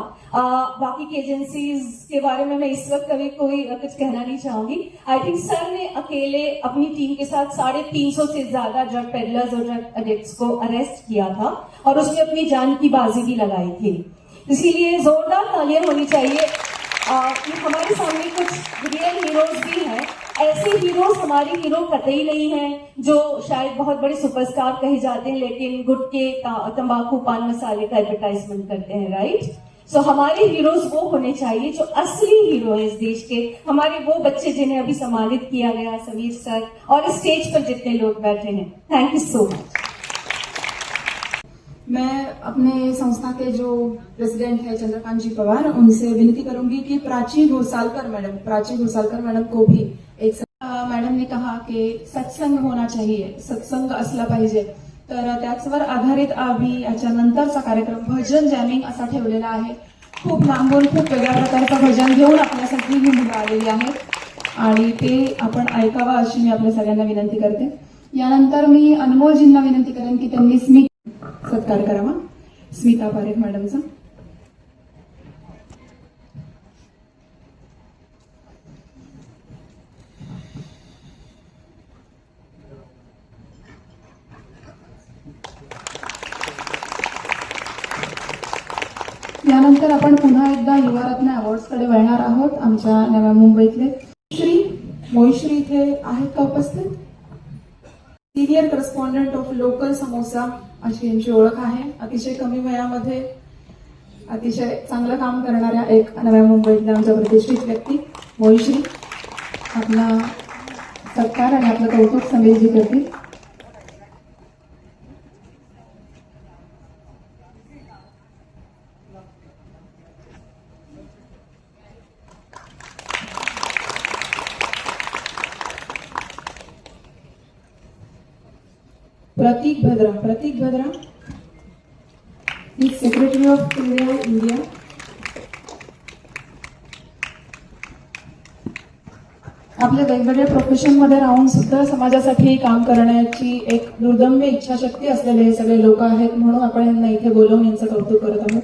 बाकी की एजेंसीज के बारे में मैं इस वक्त कभी कोई कुछ कहना नहीं चाहूंगी. आई थिंक सर ने अकेले अपनी टीम के साथ 350 से ज्यादा ड्रग पेडलर्स और ड्रग एडिक्ट्स को अरेस्ट किया था और उसमें अपनी जान की बाजी भी लगाई थी. इसीलिए जोरदार तालियां होनी चाहिए. हमारे सामने कुछ रियल हीरोज भी हैं. ऐसे हीरोज हमारे हीरो कतई नहीं हैं जो शायद बहुत बड़े सुपरस्टार कहे जाते हैं लेकिन गुटके, तंबाकू, पान मसाले का एडवर्टाइजमेंट करते हैं, राइट? सो हमारे हीरोज वो होने चाहिए जो असली हीरो है इस देश के. हमारे वो बच्चे जिन्हें अभी सम्मानित किया गया, समीर सर और स्टेज पर जितने लोग बैठे हैं. Thank you so much. मैं अपने संस्था के जो प्रेसिडेंट है चंद्रकांत जी पवार, उनसे विनती करूंगी कि प्राची घोसालकर मैडम को भी एक मॅडम ने कहा की सत्संग होना चाहिए, सत्संग असला पाहिजे. तर त्याचवर आधारित आम्ही याच्यानंतरचा कार्यक्रम भजन जॅमिंग असा ठेवलेला आहे. खूप लांबून खूप वेगळ्या प्रकारचं भजन घेऊन आपल्यासाठी ही मुलं आलेली आहेत आणि ते आपण ऐकावं अशी मी आपल्या सगळ्यांना विनंती करते. यानंतर मी अनमोलजींना विनंती करेन की त्यांनी सत्कार करावा स्मिता पारेख मॅडमचा. यानंतर आपण पुन्हा एकदा युवारत्न अवॉर्ड्सकडे वळणार आहोत. आमच्या नव्या मुंबईतले मोईश्री इथे आहेत का उपस्थित? Senior correspondent of local samosa अशी यांची ओळख आहे. अतिशय कमी वयामध्ये अतिशय चांगलं काम करणाऱ्या एक नव्या मुंबईतल्या आमच्या प्रतिष्ठित व्यक्ती मोईश्री. आपला सत्कार आणि आपलं कौतुक समीरजी करतील. प्रतीक भद्रा इज सेक्रेटरी ऑफ इंडिया. आपल्या वेगवेगळ्या प्रोफेशनमध्ये राहून सुद्धा समाजासाठी काम करण्याची एक दुर्दम्य इच्छाशक्ती असलेले हे सगळे लोक आहेत, म्हणून आपण यांना इथे बोलवून यांचं कौतुक करत आहोत.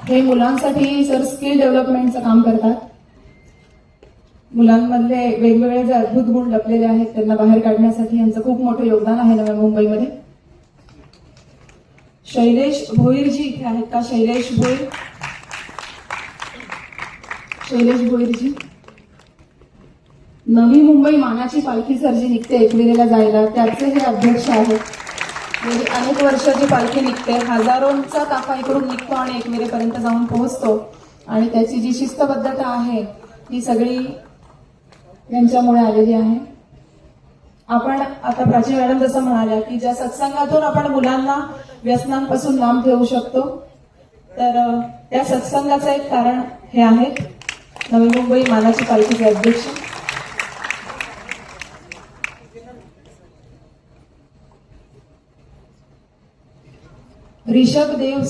हे मुलांसाठी सर स्किल डेव्हलपमेंटचं काम करतात. मुलांमधले वेगवेगळे जे अद्भुत गुण लपलेले आहेत त्यांना बाहेर काढण्यासाठी यांचं खूप मोठं योगदान आहे नव्या मुंबईमध्ये. शैलेश भोईरजी इथे आहेत का? शैलेश भोईरजी. नवी मुंबई मानाची पालखी सर जी निघते एकविरेला जायला, त्याचे हे अध्यक्ष आहेत. म्हणजे अनेक वर्षाची पालखी निघते, हजारोंचा ताफा इकडून निघतो आणि एकविरेपर्यंत जाऊन पोहोचतो, आणि त्याची जी शिस्तबद्धता आहे ती सगळी यांच्यामुळे आलेली आहे. आपण आता प्राची मॅडम जसं म्हणाल्या की ज्या सत्संगातून आपण मुलांना व्यसनांपासून लांब ठेवू शकतो, तर त्या सत्संगाचं एक कारण हे आहे नवी मुंबई मानाची पालखीचे अध्यक्ष. ऋषभदेव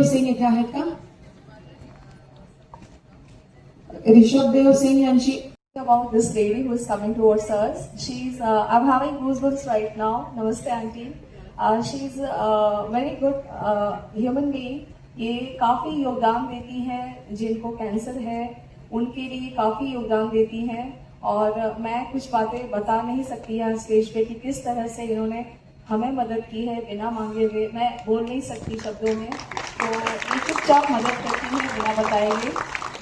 सिंग इथे आहेत का? ऋषभदेव सिंग यांची about this lady who is coming towards us. She's I'm having goosebumps right now. Namaste auntie. She's very good human being. ये काफी योगदान देती हैं जिनको कैंसर है उनके लिए काफी योगदान देती हैं, और मैं कुछ बातें बता नहीं सकती यहाँ स्टेज पे कि किस तरह से इन्होंने हमें मदद की है बिना मांगे हुए. मैं बोल नहीं सकती शब्दों में, तो ये चुपचाप मदद करती हैं बिना बताए हुए.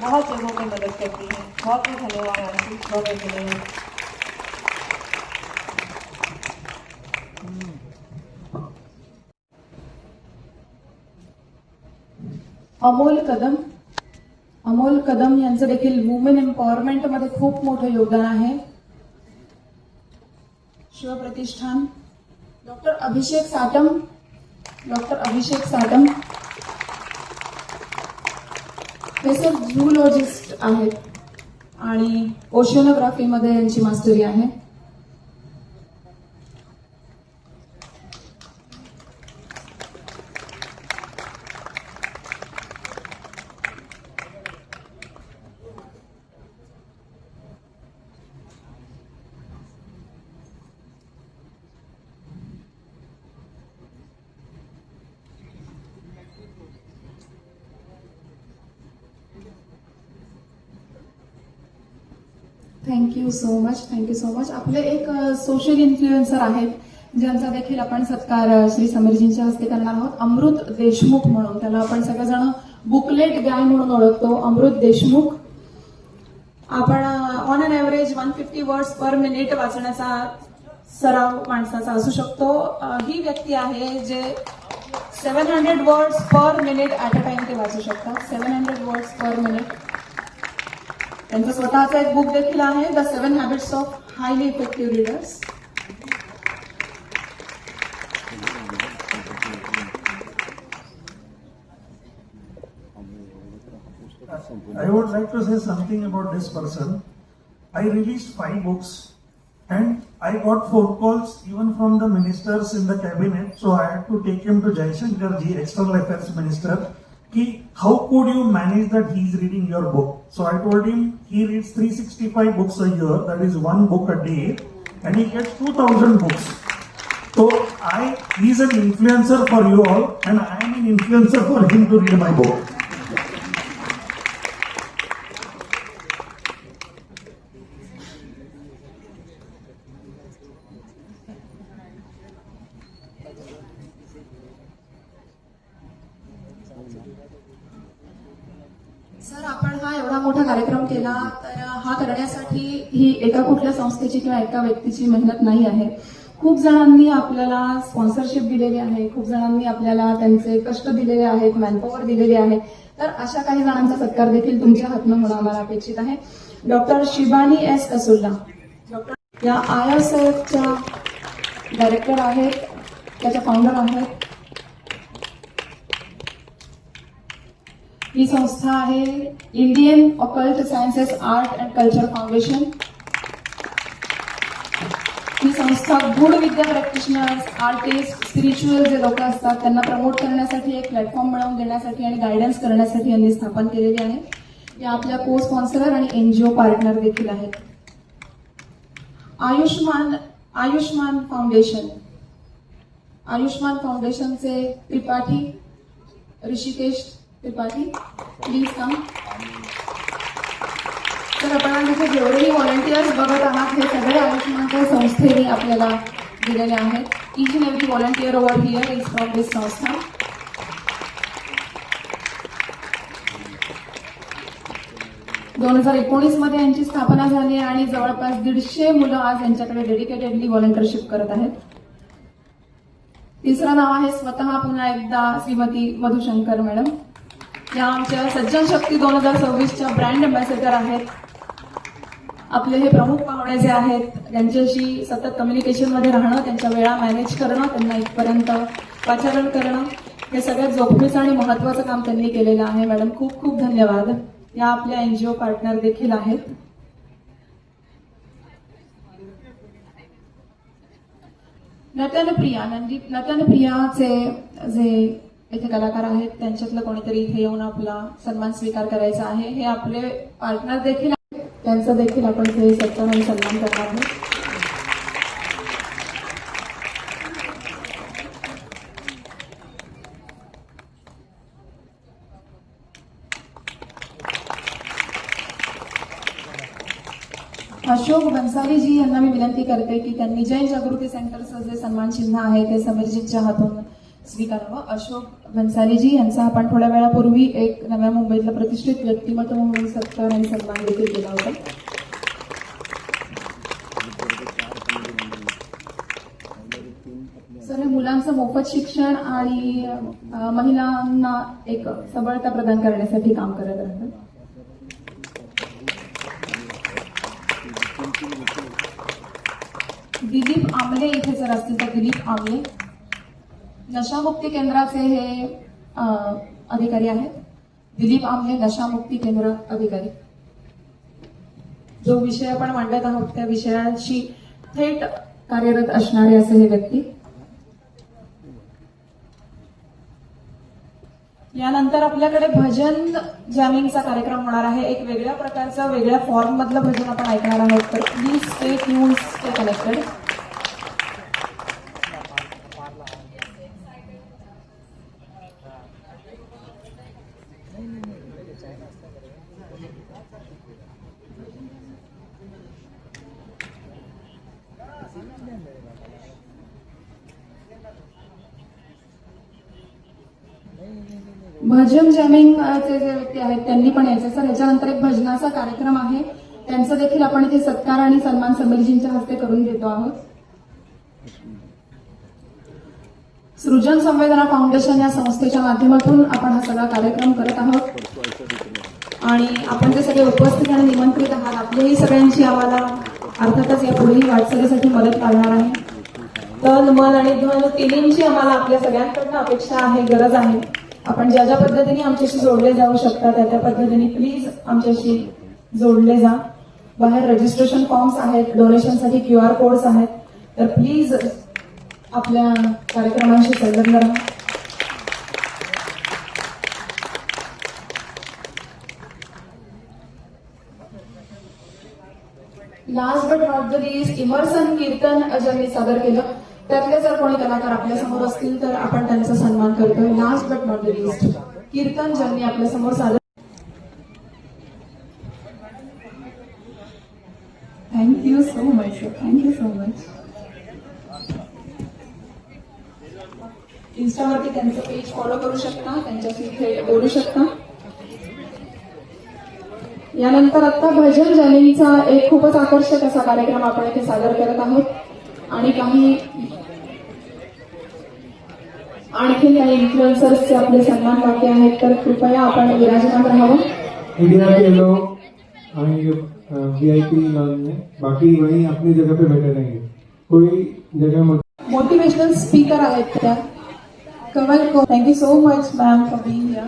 बहुत जगहों पे मदद करती हैं. बहुत बहुत धन्यवाद आंटी, बहुत धन्यवाद. अमोल कदम यांचं देखील वुमेन एम्पॉवरमेंट मध्ये खूप मोठं योगदान आहे. शिवप्रतिष्ठान. डॉक्टर अभिषेक साटम हे सर झूलॉजिस्ट आहेत आणि ओशिओनोग्राफी मध्ये यांची मास्टरी आहे. Thank you so much. आपले एक सोशल इन्फ्लुएन्सर आहेत ज्यांचा देखील आपण सत्कार श्री समीरजींच्या हस्ते करणार आहोत. अमृत देशमुख म्हणून, त्याला आपण सगळेजण बुकलेट गाय म्हणून ओळखतो. अमृत देशमुख. आपण on an average 150 words per minute वाचण्याचा सराव माणसाचा असू शकतो. ही व्यक्ती आहे जे 700 words per minute at a time ते वाचू शकतात. 700 वर्ड्स पर मिनिट. त्यांचं स्वतःचं एक बुक देखील आहे, the 7 habits of highly effective readers. I would like to say something about this person. I released 5 books and I got phone calls even from the ministers in the cabinet, so I had to take him to Jaishankar ji, External Affairs Minister. How could you manage that he is reading your book? So I told him he reads 365 books a year, that is 1 book a day, and he gets 2000 books. So he is an influencer for you all, and I am an influencer for him to read my book. Sir, आपण हा एवढा मोठा कार्यक्रम केला, तर हा करण्यासाठी ही एका कुठल्या संस्थेची किंवा एका व्यक्तीची मेहनत नाही आहे. खूप जणांनी आपल्याला स्पॉन्सरशिप दिलेली आहे, खूप जणांनी आपल्याला त्यांचे कष्ट दिलेले आहेत, मॅनपॉवर दिलेली आहे. तर अशा काही जणांचा सत्कार देखील तुमच्या हातून होणं आम्हाला अपेक्षित आहे. डॉक्टर शिबानी एस कसुल्ला डॉक्टर या ISFच्या डायरेक्टर आहेत, त्याच्या फाउंडर आहेत. ही संस्था आहे Indian occult sciences art and culture foundation. ही संस्था गुड विद्या प्रॅक्टिशनर्स, आर्टिस्ट, स्पिरिच्युअल जे लोक असतात त्यांना प्रमोट करण्यासाठी एक प्लॅटफॉर्म मिळवून देण्यासाठी आणि गायडन्स करण्यासाठी यांनी स्थापन केलेली आहे. या आपल्या को स्पॉन्सर आणि एनजीओ पार्टनर देखील आहेत. आयुष्मान फाउंडेशनचे त्रिपाठी ऋषिकेश त्रिपाठी प्लीज कम. तर आपण तिथे जेवढेही व्हॉलंटियर्स बघत आहात हे सगळे आयुष्मानच्या संस्थेने आपल्याला दिलेले आहेत. Each and every volunteer over here is from this संस्था. दोन 2019 मध्ये यांची स्थापना झाली आणि जवळपास 150 मुलं आज यांच्याकडे डेडिकेटेडली व्हॉलंटियरशिप करत आहेत. तिसरं नाव आहे स्वतः पुन्हा एकदा श्रीमती मधुशंकर मॅडम. या आमच्या सज्जन शक्ती 2026च्या ब्रँड अँबॅसेडर आहेत. आपले हे प्रमुख पाहुणे जे आहेत त्यांच्याशी सतत कम्युनिकेशनमध्ये राहणं, त्यांच्या वेळा मॅनेज करणं, त्यांना इथपर्यंत पाचारण करणं हे सगळ्यात जोखमीचं आणि महत्वाचं काम त्यांनी केलेलं आहे. मॅडम खूप खूप धन्यवाद. या आपल्या एनजीओ पार्टनर देखील आहेत. नटनप्रियाचे जे इथे कलाकार आहेत त्यांच्यातलं कोणीतरी इथे येऊन आपला सन्मान स्वीकार करायचा आहे. हे आपले पार्टनर देखील आहेत, त्यांचा देखील आपण इथे सत्कार आणि सन्मान करणार आहोत. अशोक बन्साली जी यांना मी विनंती करते की त्यांनी जैन जागृती सेंटरचं जे सन्मान चिन्ह आहे ते समीरजींच्या हातून स्वीकारावं. अशोक बन्सालीजी यांचा आपण थोड्या वेळापूर्वी एक नव्या मुंबईतलं प्रतिष्ठित व्यक्तिमत्व म्हणून सत्कार आणि सन्मान देखील केला होता. सर, हे मुलांचं मोफत शिक्षण आणि महिलांना एक सबळता प्रदान करण्यासाठी काम करत राहतात. दिलीप आमले इथे जर असतील तर दिलीप आमले नशामुक्ती केंद्राचे हे अधिकारी आहेत. दिलीप आमले नशामुक्ती केंद्र अधिकारी. जो विषय आपण मांडत आहोत त्या विषयाशी थेट कार्यरत असणारे असे हे व्यक्ती. यानंतर आपल्याकडे भजन जॅमिंगचा कार्यक्रम होणार आहे. एक वेगळ्या प्रकारचं वेगळ्या फॉर्म मधलं भजन आपण ऐकणार आहोत. तर please stay tuned, stay connected. भजन जॅमिंगचे जे व्यक्ती आहेत त्यांनी पण यायचं. सर, याच्यानंतर एक भजनाचा कार्यक्रम आहे, त्यांचा देखील आपण इथे सत्कार आणि सन्मान समीरजींच्या हस्ते करून घेतो आहोत. सृजन संवेदना फाउंडेशन या संस्थेच्या माध्यमातून आपण हा सगळा कार्यक्रम करत आहोत आणि आपण जे सगळे उपस्थित आणि निमंत्रित आहात आपल्याही सगळ्यांची आम्हाला अर्थातच या पुढेही वाटचालीसाठी मदत लागणार आहे. तन, मन आणि धन तिन्हींची आम्हाला आपल्या सगळ्यांकडनं अपेक्षा आहे, गरज आहे. आपण ज्या ज्या पद्धतीने आमच्याशी जोडले जाऊ शकता त्या त्या पद्धतीने प्लीज आमच्याशी जोडले जा. बाहेर रजिस्ट्रेशन फॉर्म्स आहेत, डोनेशनसाठी QR कोड्स आहेत. तर प्लीज आपल्या कार्यक्रमांशी संलग्न राहा. Last but not the least Emerson Kirtan ज्यांनी सादर केलं त्यातले जर कोणी कलाकार आपल्या समोर असतील तर आपण त्यांचा सन्मान करतोय. Last but not the least कीर्तन ज्यांनी आपल्या समोर सादर. Thank you so much sir, thank you so much. इन्स्टावरती त्यांचं पेज फॉलो करू शकता, त्यांच्याशी थेट बोलू शकता. यानंतर आता भजन जॅमिंगचा एक खूपच आकर्षक असा कार्यक्रम आपण इथे सादर करत आहोत आणि आणखी काही इन्फ्लुएन्सर्सचे आपले सन्मान बाकी आहेत. तर कृपया आपण विराजमान राहावं. इंडिया के लोग आएंगे VIP लॉन्च में, बाकी वहीं अपनी जगह पे बैठे रहेंगे. कोई जगह मोटिवेशनल स्पीकर आहेत त्या कमल को. Thank you so much ma'am for being here.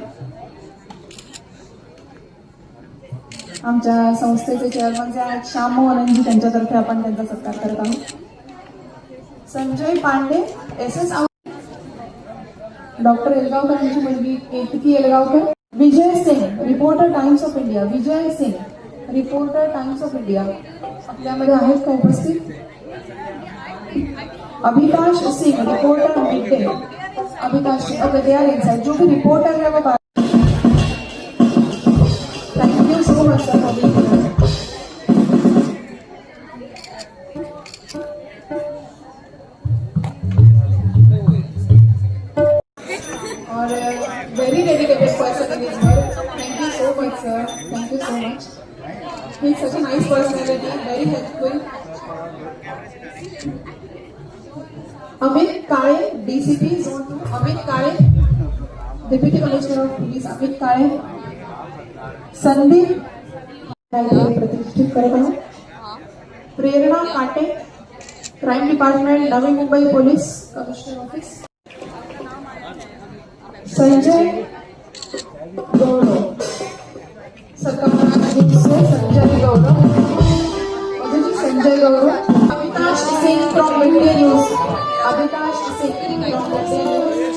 आमच्या संस्थेचे चेअरमन जे आहेत श्याम मोहनजी, त्यांच्यातर्फे आपण त्यांचा सत्कार करत आहोत. संजय पांडे SS डॉक्टर एलगावकर यांची मुलगी Ketaki Elgaonkar. Vijay Singh reporter Times of India. Vijay Singh reporter Times of India आपल्यामध्ये आहेत का उपस्थित? Abhilash Singh reporter mid day. Abhilash Singh okay they are inside. जो भी रिपोर्टर है वो thank you so much sir for being here. और very dedicated person in his work. Thank you so much sir. Thank you so much. He is such a nice personality. Very helpful. Amit Kale DCP zone 2. Amit Kale deputy commissioner of police. Amit Kale. Sandeep प्रतिष्ठित करत आहोत. Prerna Kate crime department Navi Mumbai police commissioner office. Sanjay Gaurav Sanjay Gaurav Sanjay Gaurav. Avinash Singh from midday news. Avinash Singh from midday news.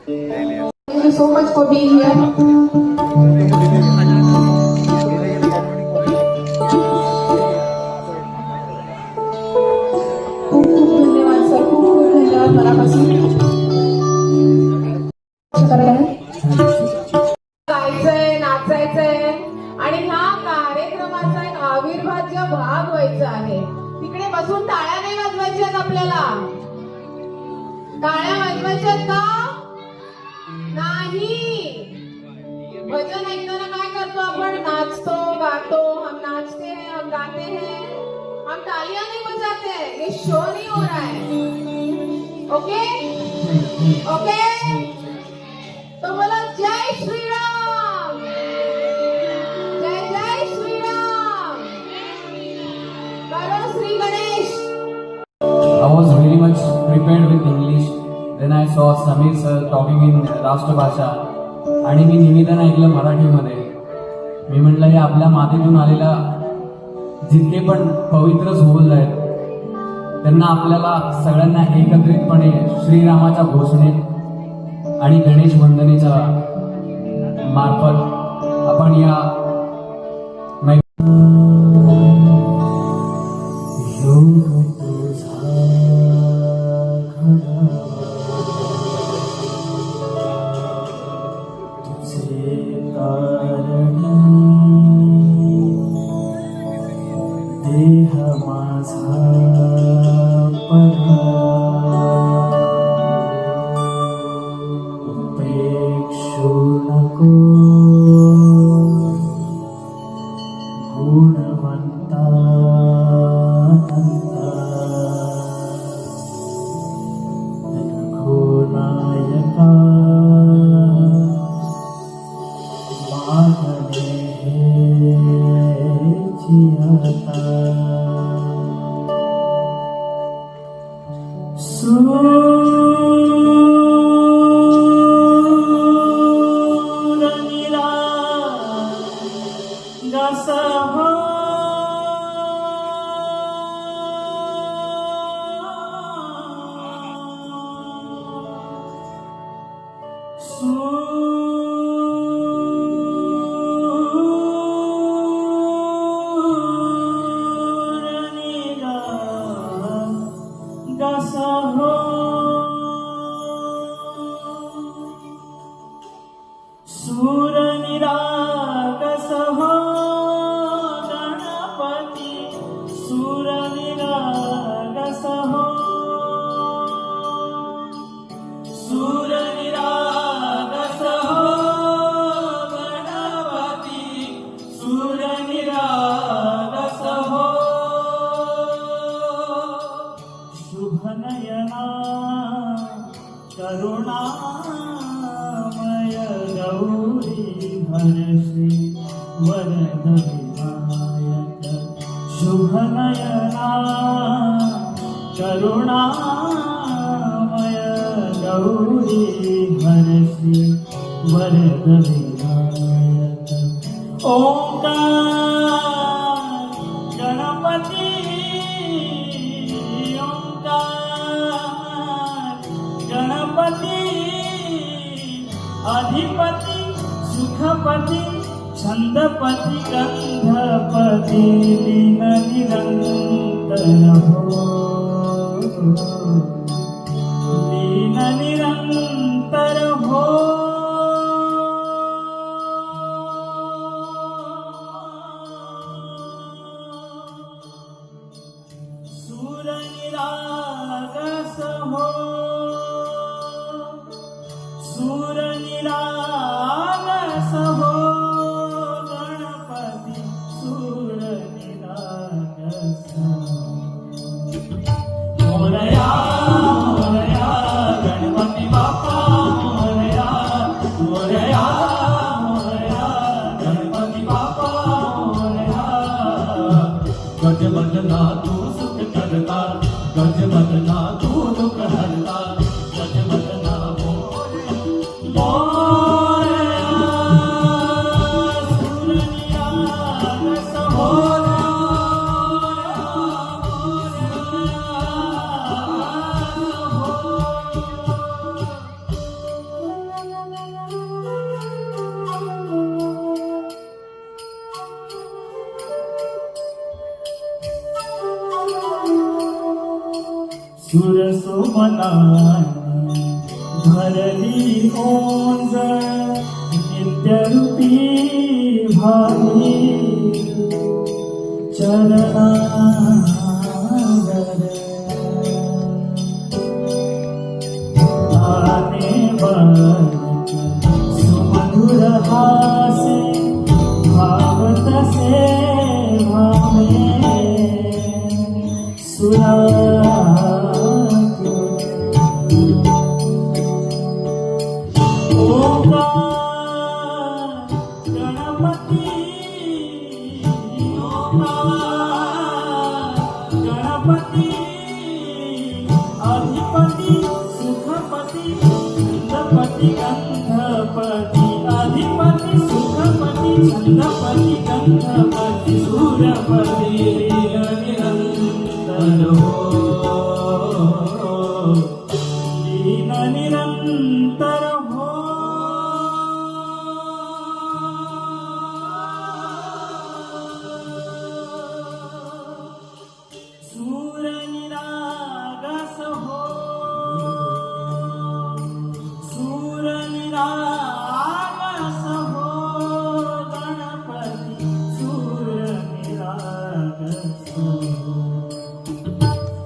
Thank you so much for being here. खूप धन्यवाद sir. खूप धन्यवाद मनापासून. गायचंय नाचायचंय आणि ह्या कार्यक्रमाचा एक अविर्भाज्य भाग व्हायचा आहे. तिकडे बसून टाळ्या नाही वाजवायच्यात आपल्याला. टाळ्या वाजवायच्यात का नाही? भजन ऐकताना काय करतो आपण? नाचतो गातो. हम नाचते हैं हम गाते हैं. हम तालियां नहीं बजाते हैं. ये शो नहीं हो रहा है. ओके ओके तो बोलो जय श्री राम. जय जय श्री राम. करो Shri Ganesh. I was very much prepared with English. Then I saw Samir sir talking in राष्ट्रभाषा आणि मी निवेदन ऐकलं मराठीमध्ये. मी म्हटलं हे आपल्या मातीतून आलेला जितके पण पवित्र सोल आहेत त्यांना आपल्याला सगळ्यांना एकत्रितपणे श्रीरामाच्या घोषणेत आणि गणेश वंदनेच्या मार्फत आपण या करुणामय गौरी हर्षि वरद विनायक शुभनयना करुणामय गौरी हर्षि वरद विनायक ओंकार गण अधिपति सुखपति छंदपति गंधपति लीन निरंतर हो लीन निरंतर हो सूर निरागस हो सूर निरागस हो गणपति सूर निरागस मोरया मोरया गणपति बाप्पा मोरया मोरया मोरया गणपति बाप्पा मोरया गजबदना तू सुख करता गजबदना तू दुख हरता गजबदना सुरसो मनानी भरली ओंज नित्यरूपी भावी चरणागर आने बरक सुमधुर हासे भावत से भावे सुरा गणपति अधिपति सुखपति छंदपति गंधपति अधिपति सुखपति छंदपति गंधपति सूरपति निरंतर हो लीन निरंतर हो सूर निरागस हो सूर निरागस हो गणपति सूर निरागस हो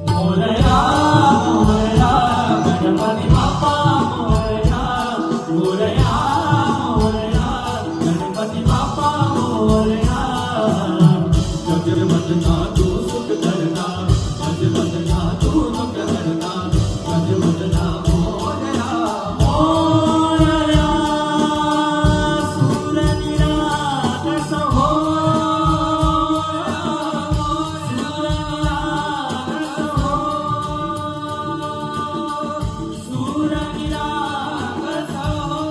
मोरया मोरया गणपति बाप्पा मोरया मोरया मोरया गणपति बाप्पा मोरया गजबदना तू सुख करना गजबदना तू दुख हरना गजबदना मोरया मोरया सूर निरागस हो सूर निरागस हो सूर निरागस हो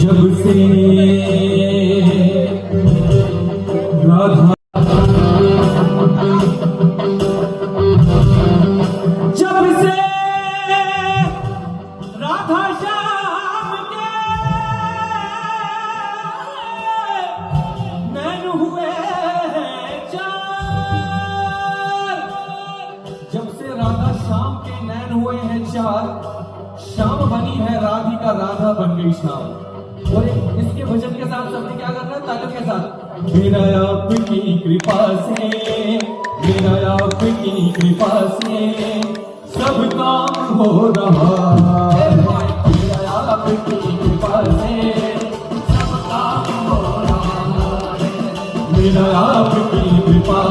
जब से राधा जब से राधा श्याम के नैन हुए चार जब से राधा श्याम के नैन हुए हैं चार शाम बनी है राधिका राधा बन गई शाम और इसके भजन के साथ सबने क्या करना है ताकत के साथ मेरा आपकी कृपा से मेरा आपकी कृपा से सब काम हो रहा है मेरा आपकी कृपा से सब काम हो रहा है मेरा आपकी कृपा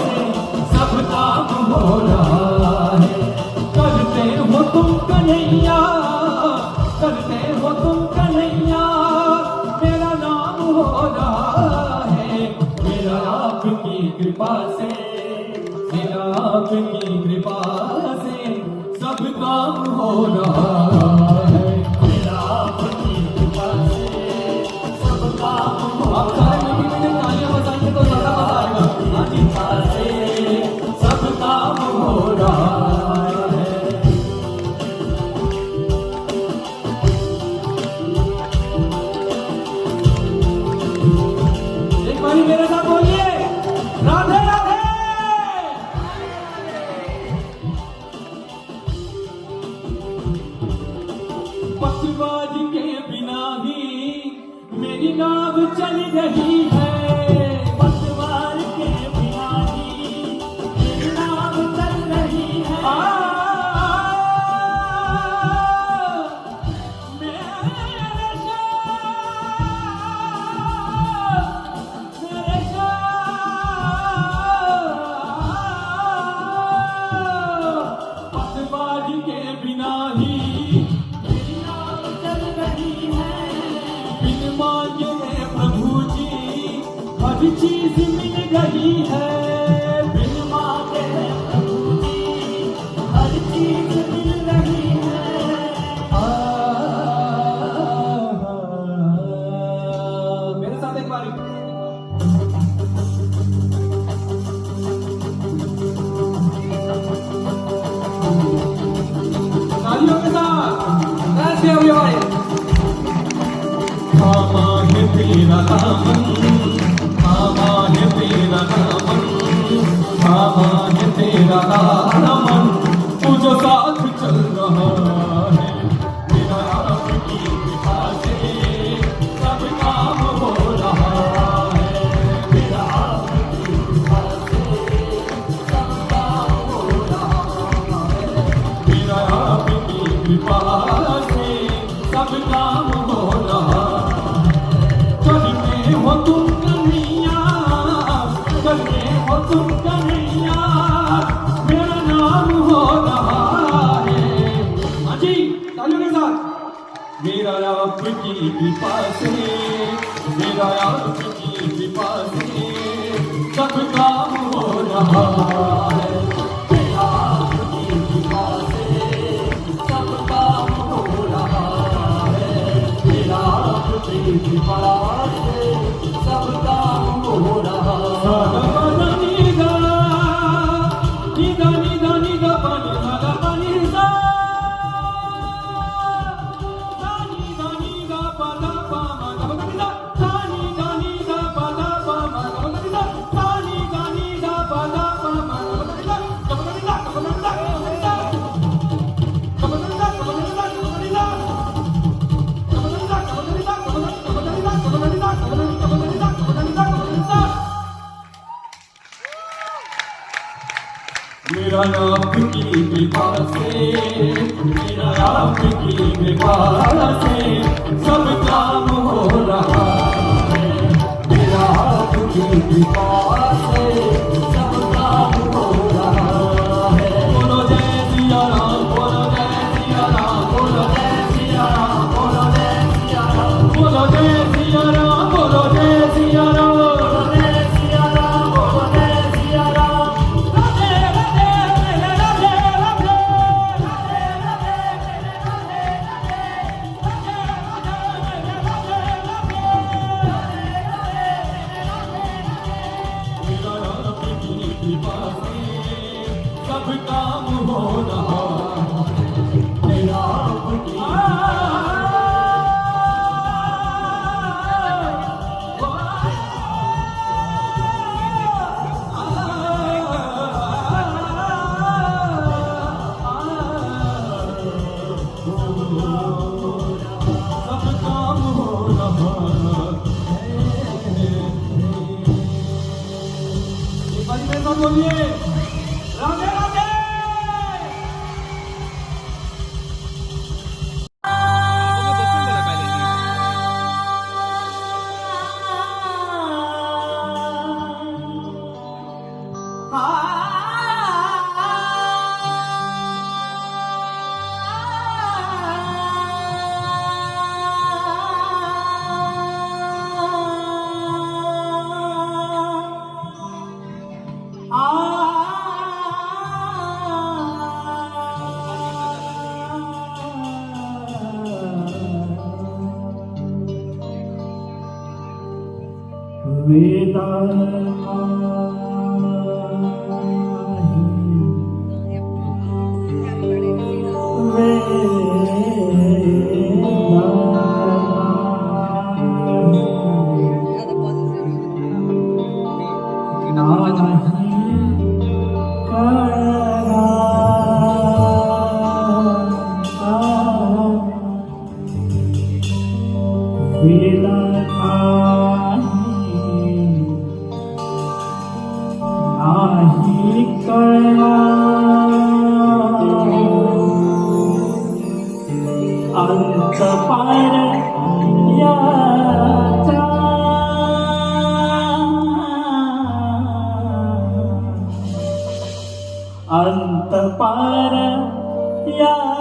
से सब काम हो रहा है करते हो तुम कन्हैया करते हो रहा है मेरा आपकी कृपा से, मेरा आपकी कृपा से सब काम हो रहा है, मेरा आपकी कृपा से सब काम हो रहा है। आप सारे मीटिंग में तालियां बजाएंगे तो ज्यादा मजा आएगा। कृपा से सब काम हो रहा है। एक बारी मेरे साथ बोलिए राधे राधे। पक्षवाद के बिना ही मेरी नाव चल रही है, पक्षवाद के बिना ही मेरी नाव चल रही है। पक्षवाद के बिना ही मेरी नाव चल रही है, बिन मांगे प्रभु जी हर चीज मिल रही है, बिन मांगे प्रभु जी हर चीज मिल रही है। मेरे साथ एक बारी तालियों के साथ ऐसे everybody। थामा है तेरा दामन, थामा है तेरा दामन, थामा है तेरा दामन, तू जो साथ चल रहा है मेरा आपकी कृपा से सब काम हो रहा है, मेरा आपकी कृपा से सब काम हो रहा है, मेरा आपकी कृपा से सब काम हो रहा है। करते हो तुम कन्हैया, करते हो तुम कन्हैया, मेरा नाम हो रहा है। हाँ जी तालियों के साथ। मेरा आपकी कृपा से, मेरा आपकी कृपा से सब काम हो रहा है, मेरा आपकी कृपा से सब काम हो रहा है, मेरा आपकी कृपा से सब काम हो रहा है। निदा निदा निदा पानी निदा पानी निदा निदा निदा पादा पामा निदा निदा निदा पादा पामा निदा निदा निदा पादा पामा निदा निदा मेरा आपकी कृपा से, मेरा आपकी कृपा से सब काम हो रहा है, मेरा आपकी कृपा से सब काम हो रहा है। बोलो जय सिया राम, बोलो जय सिया राम, बोलो जय सिया राम, बोलो जय सिया राम, बोलो जय सिया राम, बोलो जय सिया राम, बोलो जय सिया राम, बोलो जय सिया राम। राधे राधे राधे राधे मेरा आपकी कृपा से सब काम हो रहा है, मेरा आपकी सब काम हो रहा है। एक बारी मेरे साथ बोलिए राधे राधे। अंत पार याचा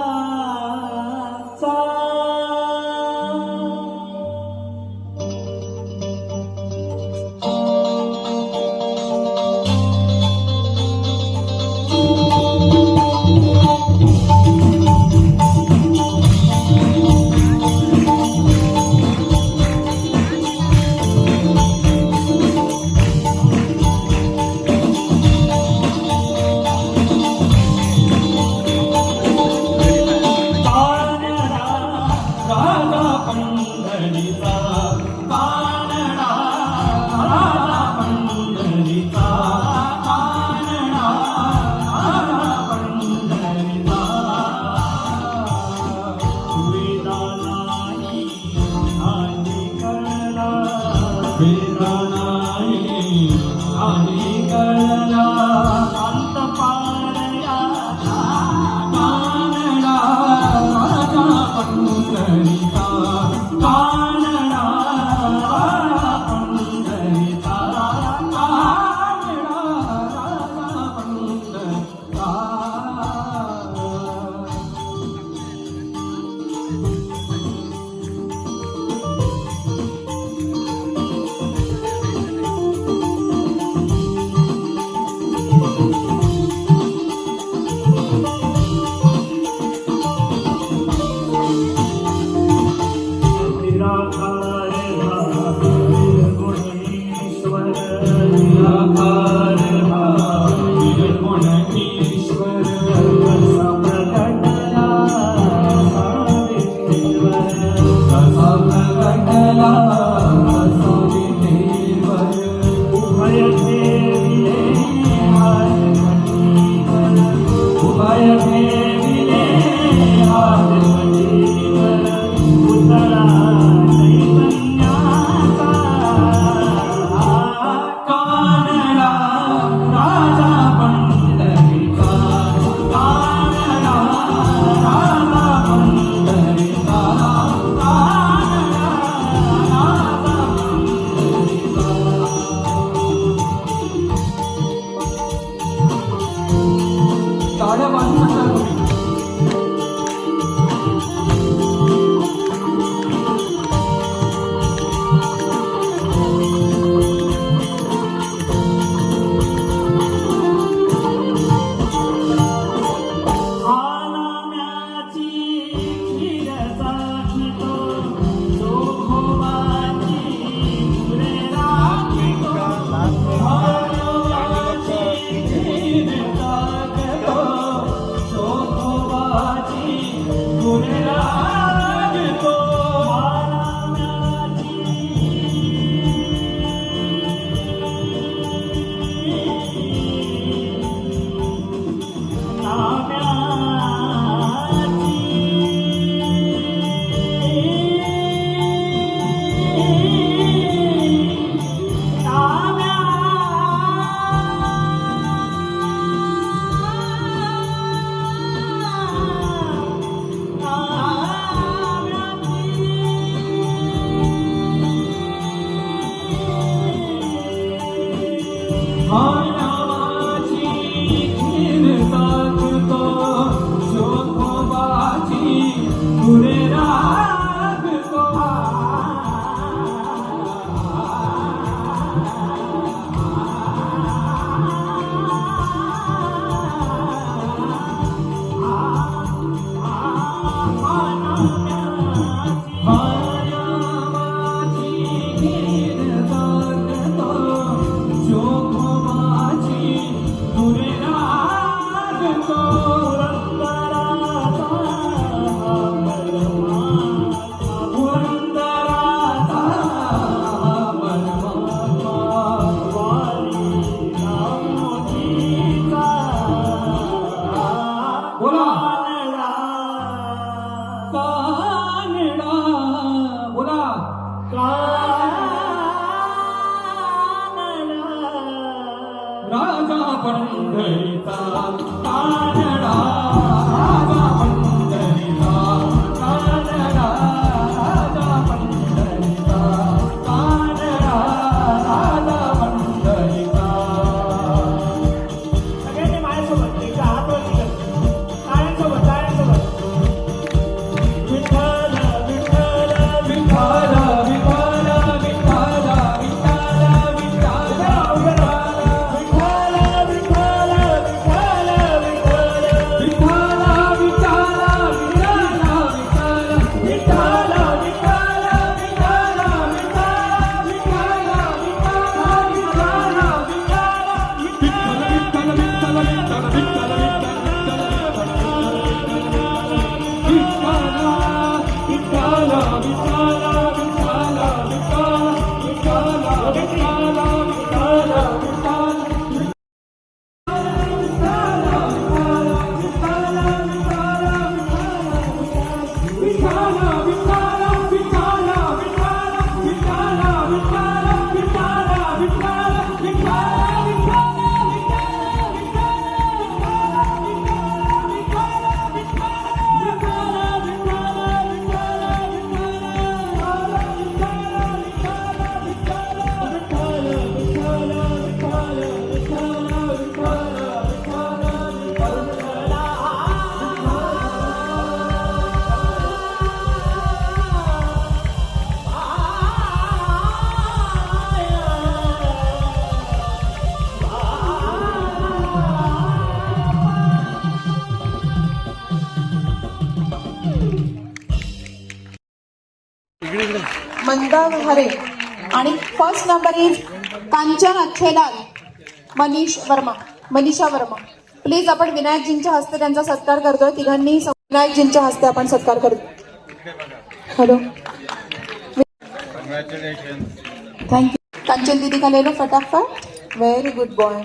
राजा पंढरीचा कानडा, राजा पंढरीचा कानडा, राजा पंढरीचा कानडा, राजा पंढरीचा. सगळ्यांनी माझ्यासोबत एकदा हात वर केलं. टाळ्यांसोबत टाळ्यांसोबत. विठ्ठल विठ्ठल विठ्ठल विठ्ठल विठ्ठल विठ्ठल विठ्ठल मंदा हरे आणि first number is Kanchan Achchhelal Manisha Verma. Please आपण विनायकजींच्या हस्ते त्यांचा सत्कार करतोय. तिघांनी विनायकजींच्या हस्ते आपण सत्कार करतो. Hello, thank you. कांचन दीदी का ले लो फटाफट. Very good boy.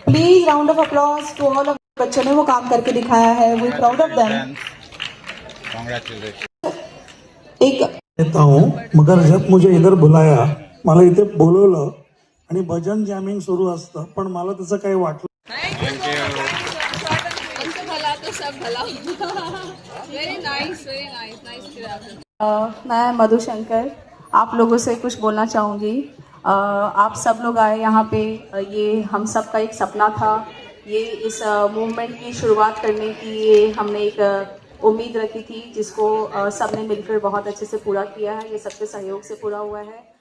Please round of applause to all of. बच्चों ने वो काम करके दिखाया है. We proud of them. एक येता हूँ, मगर जब मुझे इधर बुलाया, मला इथे बोलवलं आणि भजन जॅमिंग सुरू असतं, पण मला तसं काही वाटलं. मैं मधुशंकर आप लोगों से कुछ बोलना चाहूँगी. आप सब लोग आए यहाँ पे. ये हम सब का एक सपना था. ये इस मूवमेंट की शुरुआत करने की ये हमने एक उम्मीद रखी थी, जिसको सबने मिलकर बहुत अच्छे से पूरा किया है. ये सबके सहयोग से पूरा हुआ है.